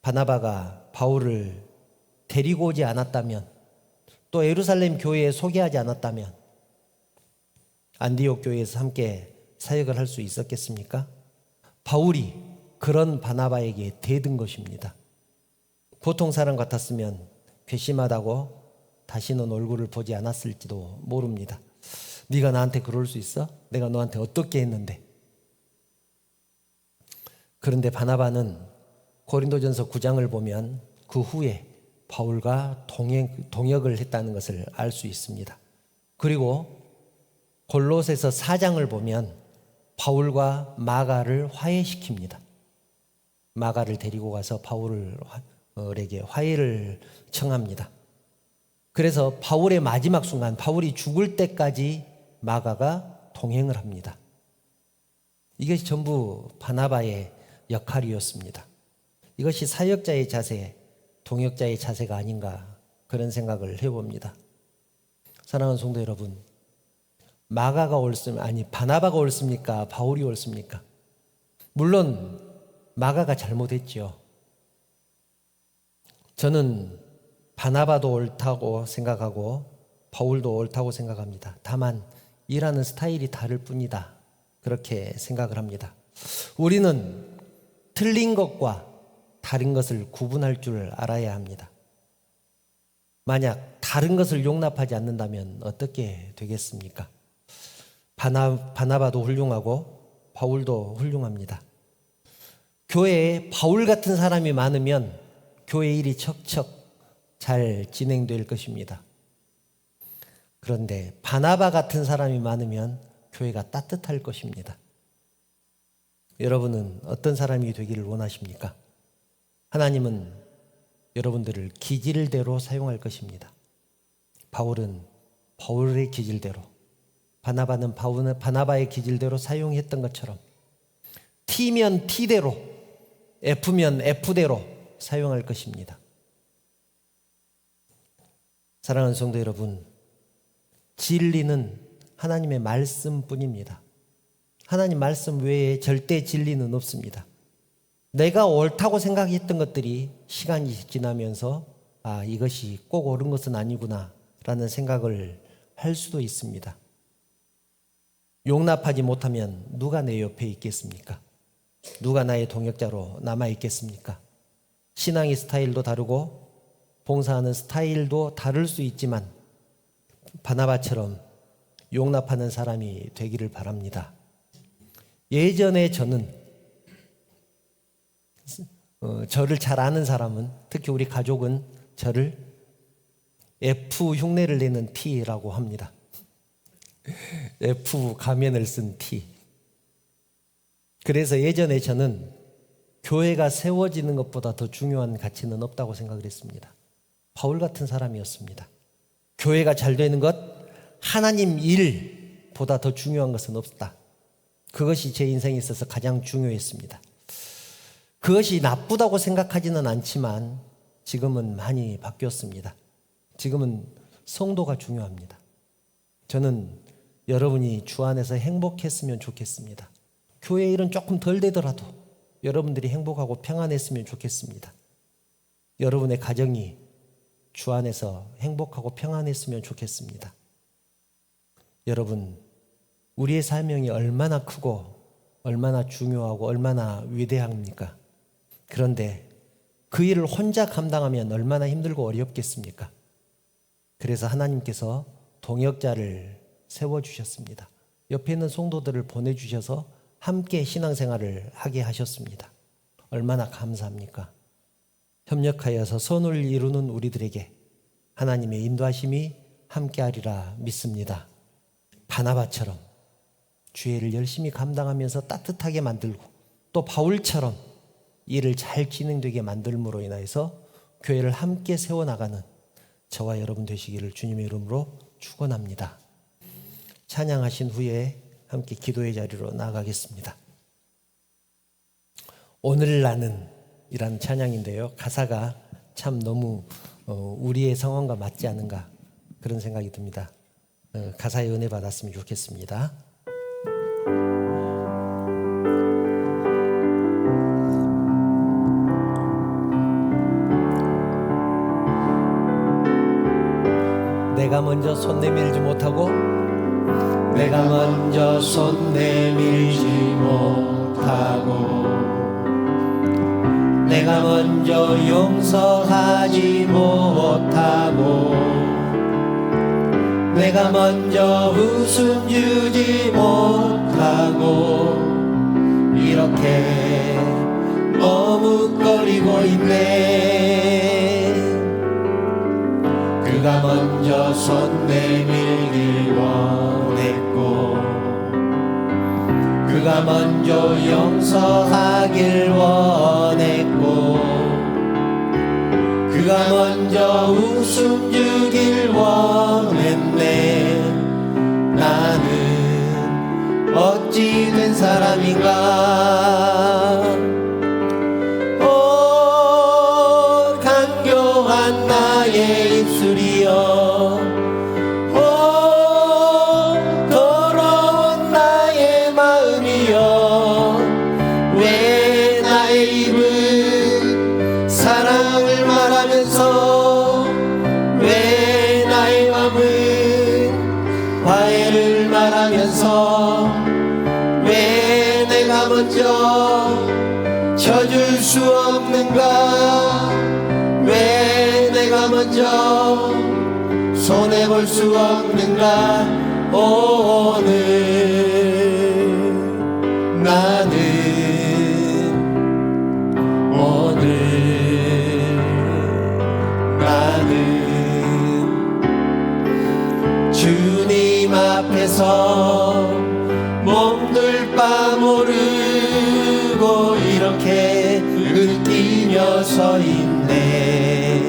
바나바가 바울을 데리고 오지 않았다면, 또 예루살렘 교회에 소개하지 않았다면 안디옥 교회에서 함께 사역을 할 수 있었겠습니까? 바울이 그런 바나바에게 대든 것입니다. 보통 사람 같았으면 괘씸하다고 다시는 얼굴을 보지 않았을지도 모릅니다. 네가 나한테 그럴 수 있어? 내가 너한테 어떻게 했는데? 그런데 바나바는 고린도전서 9장을 보면 그 후에 바울과 동역을 했다는 것을 알 수 있습니다. 그리고 골로새서 4장을 보면 바울과 마가를 화해시킵니다. 마가를 데리고 가서 바울에게 화해를 청합니다. 그래서 바울의 마지막 순간, 바울이 죽을 때까지 마가가 동행을 합니다. 이것이 전부 바나바의 역할이었습니다. 이것이 사역자의 자세, 동역자의 자세가 아닌가, 그런 생각을 해봅니다. 사랑하는 성도 여러분, 바나바가 옳습니까? 바울이 옳습니까? 물론 마가가 잘못했죠. 저는 바나바도 옳다고 생각하고 바울도 옳다고 생각합니다. 다만 일하는 스타일이 다를 뿐이다, 그렇게 생각을 합니다. 우리는 틀린 것과 다른 것을 구분할 줄 알아야 합니다. 만약 다른 것을 용납하지 않는다면 어떻게 되겠습니까? 바나바도 훌륭하고 바울도 훌륭합니다. 교회에 바울 같은 사람이 많으면 교회 일이 척척 잘 진행될 것입니다. 그런데 바나바 같은 사람이 많으면 교회가 따뜻할 것입니다. 여러분은 어떤 사람이 되기를 원하십니까? 하나님은 여러분들을 기질대로 사용할 것입니다. 바울은 바울의 기질대로, 바나바는 바나바의 기질대로 사용했던 것처럼 T면 T대로, F면 F대로 사용할 것입니다. 사랑하는 성도 여러분, 진리는 하나님의 말씀뿐입니다. 하나님 말씀 외에 절대 진리는 없습니다. 내가 옳다고 생각했던 것들이 시간이 지나면서 이것이 꼭 옳은 것은 아니구나 라는 생각을 할 수도 있습니다. 용납하지 못하면 누가 내 옆에 있겠습니까? 누가 나의 동역자로 남아 있겠습니까? 신앙의 스타일도 다르고 봉사하는 스타일도 다를 수 있지만 바나바처럼 용납하는 사람이 되기를 바랍니다. 예전에 저는 저를 잘 아는 사람은, 특히 우리 가족은 저를 F 흉내를 내는 T라고 합니다. F 가면을 쓴 T. 그래서 예전에 저는 교회가 세워지는 것보다 더 중요한 가치는 없다고 생각을 했습니다. 바울 같은 사람이었습니다. 교회가 잘 되는 것, 하나님 일보다 더 중요한 것은 없다. 그것이 제 인생에 있어서 가장 중요했습니다. 그것이 나쁘다고 생각하지는 않지만 지금은 많이 바뀌었습니다. 지금은 성도가 중요합니다. 저는 여러분이 주 안에서 행복했으면 좋겠습니다. 교회 일은 조금 덜 되더라도 여러분들이 행복하고 평안했으면 좋겠습니다. 여러분의 가정이 주 안에서 행복하고 평안했으면 좋겠습니다. 여러분, 우리의 사명이 얼마나 크고 얼마나 중요하고 얼마나 위대합니까? 그런데 그 일을 혼자 감당하면 얼마나 힘들고 어렵겠습니까? 그래서 하나님께서 동역자를 세워주셨습니다. 옆에 있는 성도들을 보내주셔서 함께 신앙생활을 하게 하셨습니다. 얼마나 감사합니까? 협력하여서 선을 이루는 우리들에게 하나님의 인도하심이 함께하리라 믿습니다. 바나바처럼 주의 일을 열심히 감당하면서 따뜻하게 만들고, 또 바울처럼 일을 잘 진행되게 만들므로 인하여서 교회를 함께 세워나가는 저와 여러분 되시기를 주님의 이름으로 축원합니다. 찬양하신 후에 함께 기도의 자리로 나아가겠습니다. 오늘 나는 이라는 찬양인데요, 가사가 참 너무 우리의 상황과 맞지 않은가 그런 생각이 듭니다. 가사의 은혜 받았으면 좋겠습니다. 내가 먼저 손 내밀지 못하고, 내가 먼저 손 내밀지 못하고, 내가 먼저 용서하지 못하고, 내가 먼저 웃음 주지 못하고, 이렇게 머뭇거리고 있네. 그가 먼저 손 내밀길 원했고, 그가 먼저 용서하길 원했고, 그가 먼저 웃음 주길 원했네. 나는 어찌 된 사람인가? 오, 간교한 나의 입술이여, 오, 더러운 나의 마음이여, 왜 나의 입은 사랑을 말하면서, 왜 나의 마음은 화해를 말하면서, 왜 내가 먼저 져줄 수 없는가? 왜 내가 먼저 손해볼 수 없는가? 오늘 나는 주님 앞에서 몸둘 바 모르고 이렇게 느끼며 서 있네.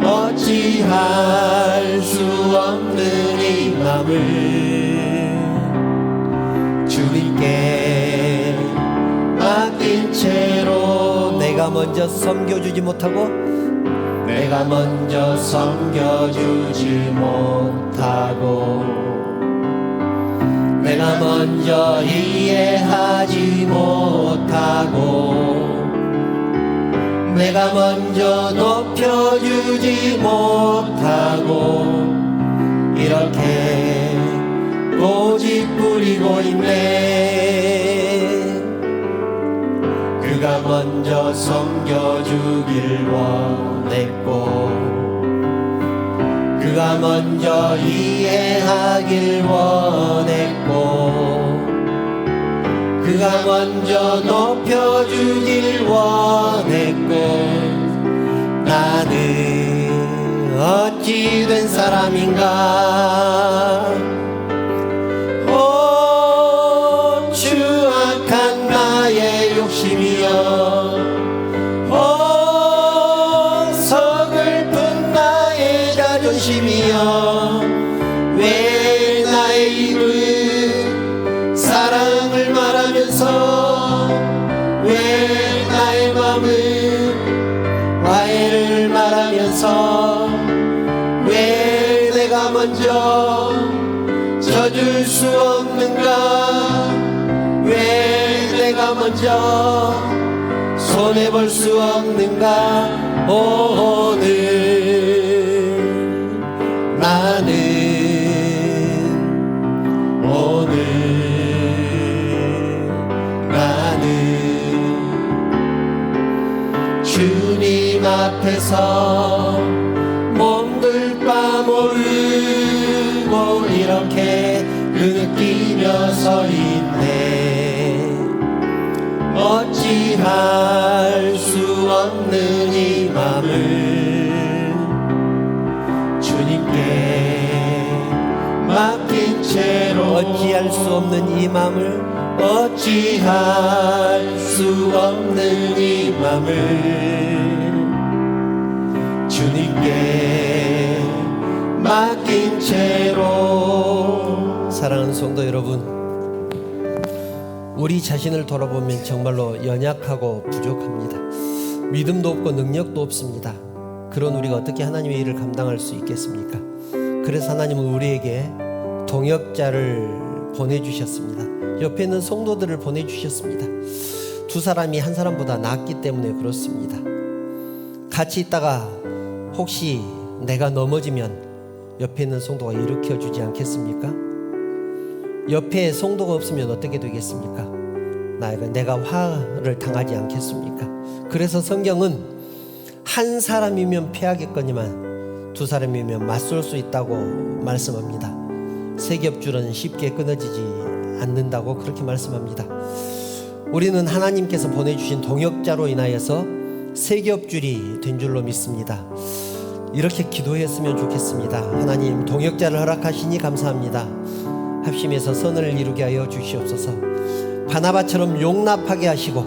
어찌할 수 없는 이 맘을 주님께 맡긴 채로, 내가 먼저 섬겨주지 못하고, 내가 먼저 섬겨주지 못하고, 내가 먼저 이해하지 못하고, 내가 먼저 높여주지 못하고, 이렇게 고집 부리고 있네. 그가 먼저 섬겨주길 원했고, 그가 먼저 이해하길 원했고, 그가 먼저 높여주길 원했고, 나는 어찌 된 사람인가? 오, 추악한 나의 욕심이여, 오, 서글픈 나의 자존심이여, 왜 나의 입은 사랑을 말하면서, 왜 나의 마음은 화해를 말하면서, 왜 내가 먼저 져줄 수 없는가? 왜 내가 먼저 손해볼 수 없는가? 오늘 주님 앞에서 몸둘 바 모르고 이렇게 느끼며 서 있네. 어찌할 수 없는 이 맘을 주님께 맡긴 채로 어찌할 수 없는 이 마음을 어찌할 수 없는 이 맘을 주님께 맡긴 채로. 사랑하는 성도 여러분, 우리 자신을 돌아보면 정말로 연약하고 부족합니다. 믿음도 없고 능력도 없습니다. 그런 우리가 어떻게 하나님의 일을 감당할 수 있겠습니까? 그래서 하나님은 우리에게 동역자를 보내주셨습니다. 옆에 있는 성도들을 보내주셨습니다. 두 사람이 한 사람보다 낫기 때문에 그렇습니다. 같이 있다가 혹시 내가 넘어지면 옆에 있는 성도가 일으켜주지 않겠습니까? 옆에 성도가 없으면 어떻게 되겠습니까? 내가 화를 당하지 않겠습니까? 그래서 성경은 한 사람이면 패하겠거니만 두 사람이면 맞설 수 있다고 말씀합니다. 세 겹줄은 쉽게 끊어지지 않는다고 그렇게 말씀합니다. 우리는 하나님께서 보내주신 동역자로 인하여서 세 겹줄이 된 줄로 믿습니다. 이렇게 기도했으면 좋겠습니다. 하나님, 동역자를 허락하시니 감사합니다. 합심해서 선을 이루게 하여 주시옵소서. 바나바처럼 용납하게 하시고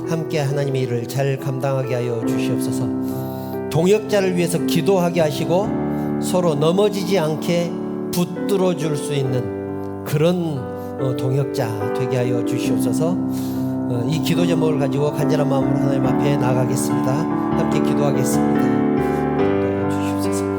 함께 하나님의 일을 잘 감당하게 하여 주시옵소서. 동역자를 위해서 기도하게 하시고 서로 넘어지지 않게 붙들어 줄 수 있는 그런 동역자 되게 하여 주시옵소서. 이 기도 제목을 가지고 간절한 마음으로 하나님 앞에 나아가겠습니다. 함께 기도하겠습니다. 주시옵소서.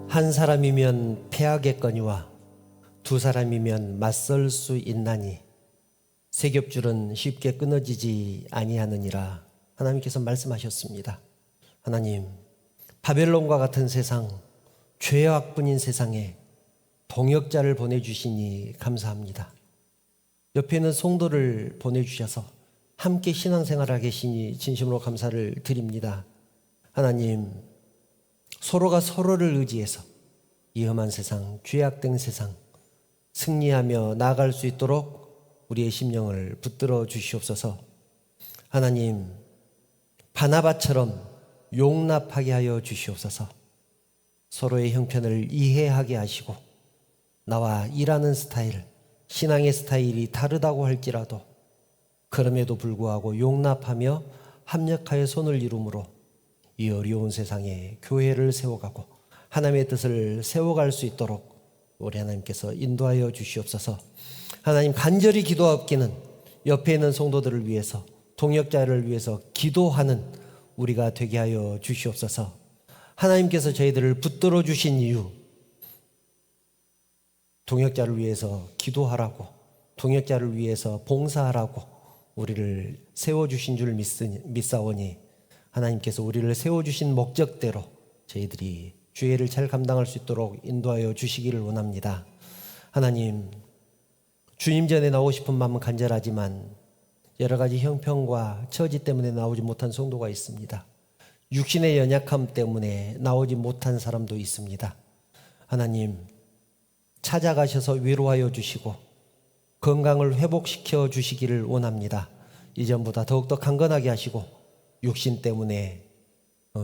한 사람이면 패하겠거니와 두 사람이면 맞설 수 있나니 세 겹줄은 쉽게 끊어지지 아니하느니라. 하나님께서 말씀하셨습니다. 하나님, 바벨론과 같은 세상, 죄악뿐인 세상에 동역자를 보내주시니 감사합니다. 옆에 있는 성도를 보내주셔서 함께 신앙생활하게 계시니 진심으로 감사를 드립니다. 하나님, 서로가 서로를 의지해서 이 험한 세상, 죄악된 세상 승리하며 나아갈 수 있도록 우리의 심령을 붙들어 주시옵소서. 하나님, 바나바처럼 용납하게 하여 주시옵소서. 서로의 형편을 이해하게 하시고 나와 일하는 스타일, 신앙의 스타일이 다르다고 할지라도 그럼에도 불구하고 용납하며 합력하여 손을 이룸으로 이 어려운 세상에 교회를 세워가고 하나님의 뜻을 세워갈 수 있도록 우리 하나님께서 인도하여 주시옵소서. 하나님, 간절히 기도하옵기는 옆에 있는 성도들을 위해서, 동역자를 위해서 기도하는 우리가 되게 하여 주시옵소서. 하나님께서 저희들을 붙들어 주신 이유, 동역자를 위해서 기도하라고, 동역자를 위해서 봉사하라고 우리를 세워주신 줄 믿사오니 하나님께서 우리를 세워주신 목적대로 저희들이 주의 일을 잘 감당할 수 있도록 인도하여 주시기를 원합니다. 하나님, 주님 전에 나오고 싶은 마음은 간절하지만 여러 가지 형편과 처지 때문에 나오지 못한 성도가 있습니다. 육신의 연약함 때문에 나오지 못한 사람도 있습니다. 하나님, 찾아가셔서 위로하여 주시고 건강을 회복시켜 주시기를 원합니다. 이전보다 더욱더 강건하게 하시고 육신 때문에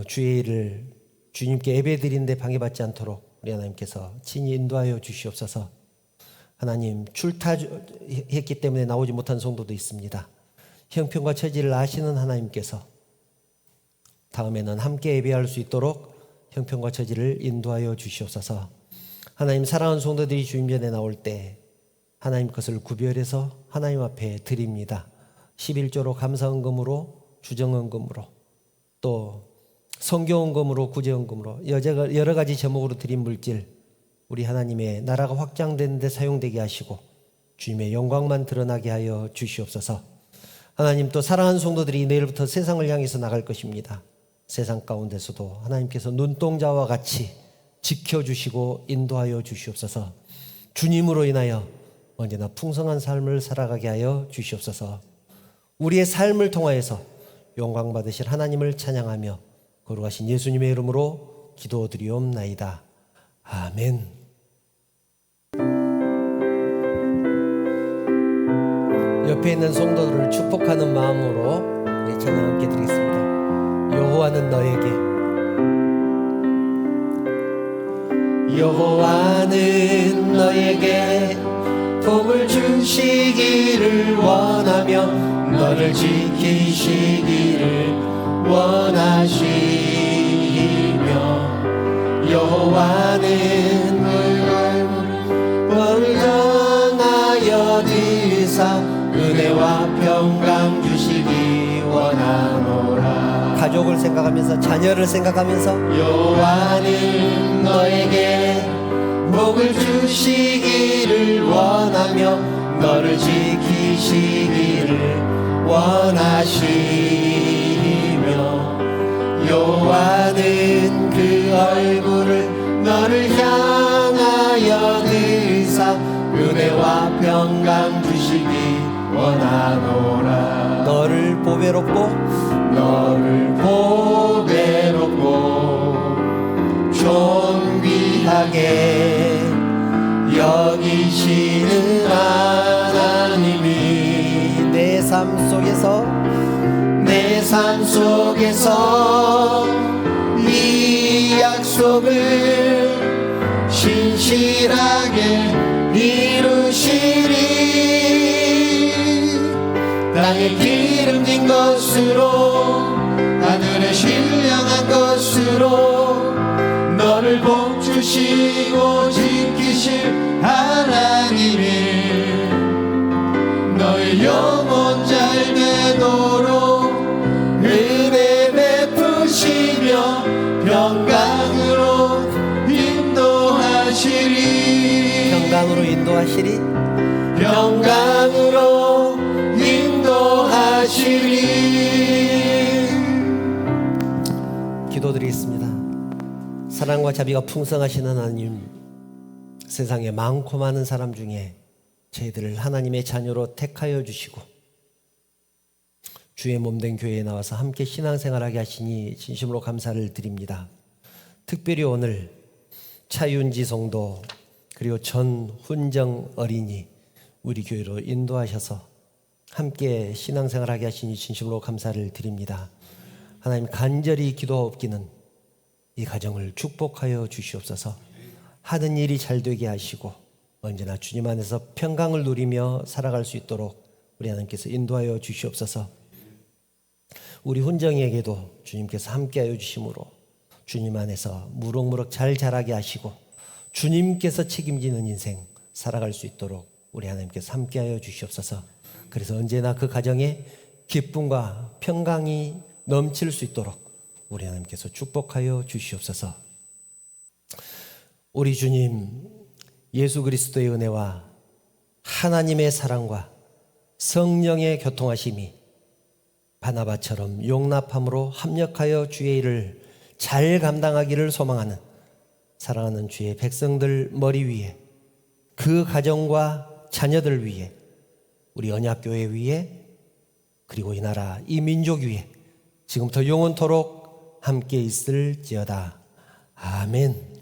주의 일을 주님께 예배드리는데 방해받지 않도록 우리 하나님께서 친히 인도하여 주시옵소서. 하나님, 출타했기 때문에 나오지 못한 성도도 있습니다. 형편과 처지를 아시는 하나님께서 다음에는 함께 예배할 수 있도록 형편과 처지를 인도하여 주시옵소서. 하나님, 사랑하는 성도들이 주님 전에 나올 때 하나님 것을 구별해서 하나님 앞에 드립니다. 11조로 감사헌금으로, 주정헌금으로, 또 성교헌금으로, 구제헌금으로 여러 가지 제목으로 드린 물질, 우리 하나님의 나라가 확장되는 데 사용되게 하시고 주님의 영광만 드러나게 하여 주시옵소서. 하나님, 또 사랑하는 성도들이 내일부터 세상을 향해서 나갈 것입니다. 세상 가운데서도 하나님께서 눈동자와 같이 지켜주시고 인도하여 주시옵소서. 주님으로 인하여 언제나 풍성한 삶을 살아가게 하여 주시옵소서. 우리의 삶을 통하여서 영광 받으실 하나님을 찬양하며 거룩하신 예수님의 이름으로 기도드리옵나이다. 아멘. 옆에 있는 성도들을 축복하는 마음으로 우리 찬양 함께 드리겠습니다. 여호와는 너에게 복을 주시기를 원하며 너를 지키시기를 원하시며, 여호와는 너를 향하여 드사 은혜와 평강 주시기 원하노라. 가족을 생각하면서, 자녀를 생각하면서, 여호와는 너에게 복을 주시기를 원하며 너를 지키시기를 원하시며, 여호와는 그 얼굴을 너를 향하여 드사 은혜와 평강 주시기 원하노라. 너를 보배롭고 존귀하게 여기시는 하나님이 내 삶 속에서 이 약속을 신실하게 이루시리. 땅에 기름진 것으로 하늘에 신령한 것으로 너를 복주시고 지키실 하나님이 너의 영혼 잘 되도록 은혜 베푸시며 평강으로 인도하시리. 평강으로 인도하시리. 기도드리겠습니다. 사랑과 자비가 풍성하신 하나님, 세상에 많고 많은 사람 중에 저희들을 하나님의 자녀로 택하여 주시고 주의 몸된 교회에 나와서 함께 신앙생활하게 하시니 진심으로 감사를 드립니다. 특별히 오늘 차윤지 성도 그리고 전훈정 어린이 우리 교회로 인도하셔서 함께 신앙생활하게 하시니 진심으로 감사를 드립니다. 하나님, 간절히 기도하옵기는 이 가정을 축복하여 주시옵소서. 하는 일이 잘 되게 하시고 언제나 주님 안에서 평강을 누리며 살아갈 수 있도록 우리 하나님께서 인도하여 주시옵소서. 우리 훈정이에게도 주님께서 함께하여 주심으로 주님 안에서 무럭무럭 잘 자라게 하시고 주님께서 책임지는 인생 살아갈 수 있도록 우리 하나님께서 함께하여 주시옵소서. 그래서 언제나 그 가정에 기쁨과 평강이 넘칠 수 있도록 우리 하나님께서 축복하여 주시옵소서. 우리 주님 예수 그리스도의 은혜와 하나님의 사랑과 성령의 교통하심이 바나바처럼 용납함으로 합력하여 주의 일을 잘 감당하기를 소망하는 사랑하는 주의 백성들 머리 위에, 그 가정과 자녀들 위에, 우리 언약교회 위에, 그리고 이 나라 이 민족 위에 지금부터 영원토록 함께 있을지어다. 아멘.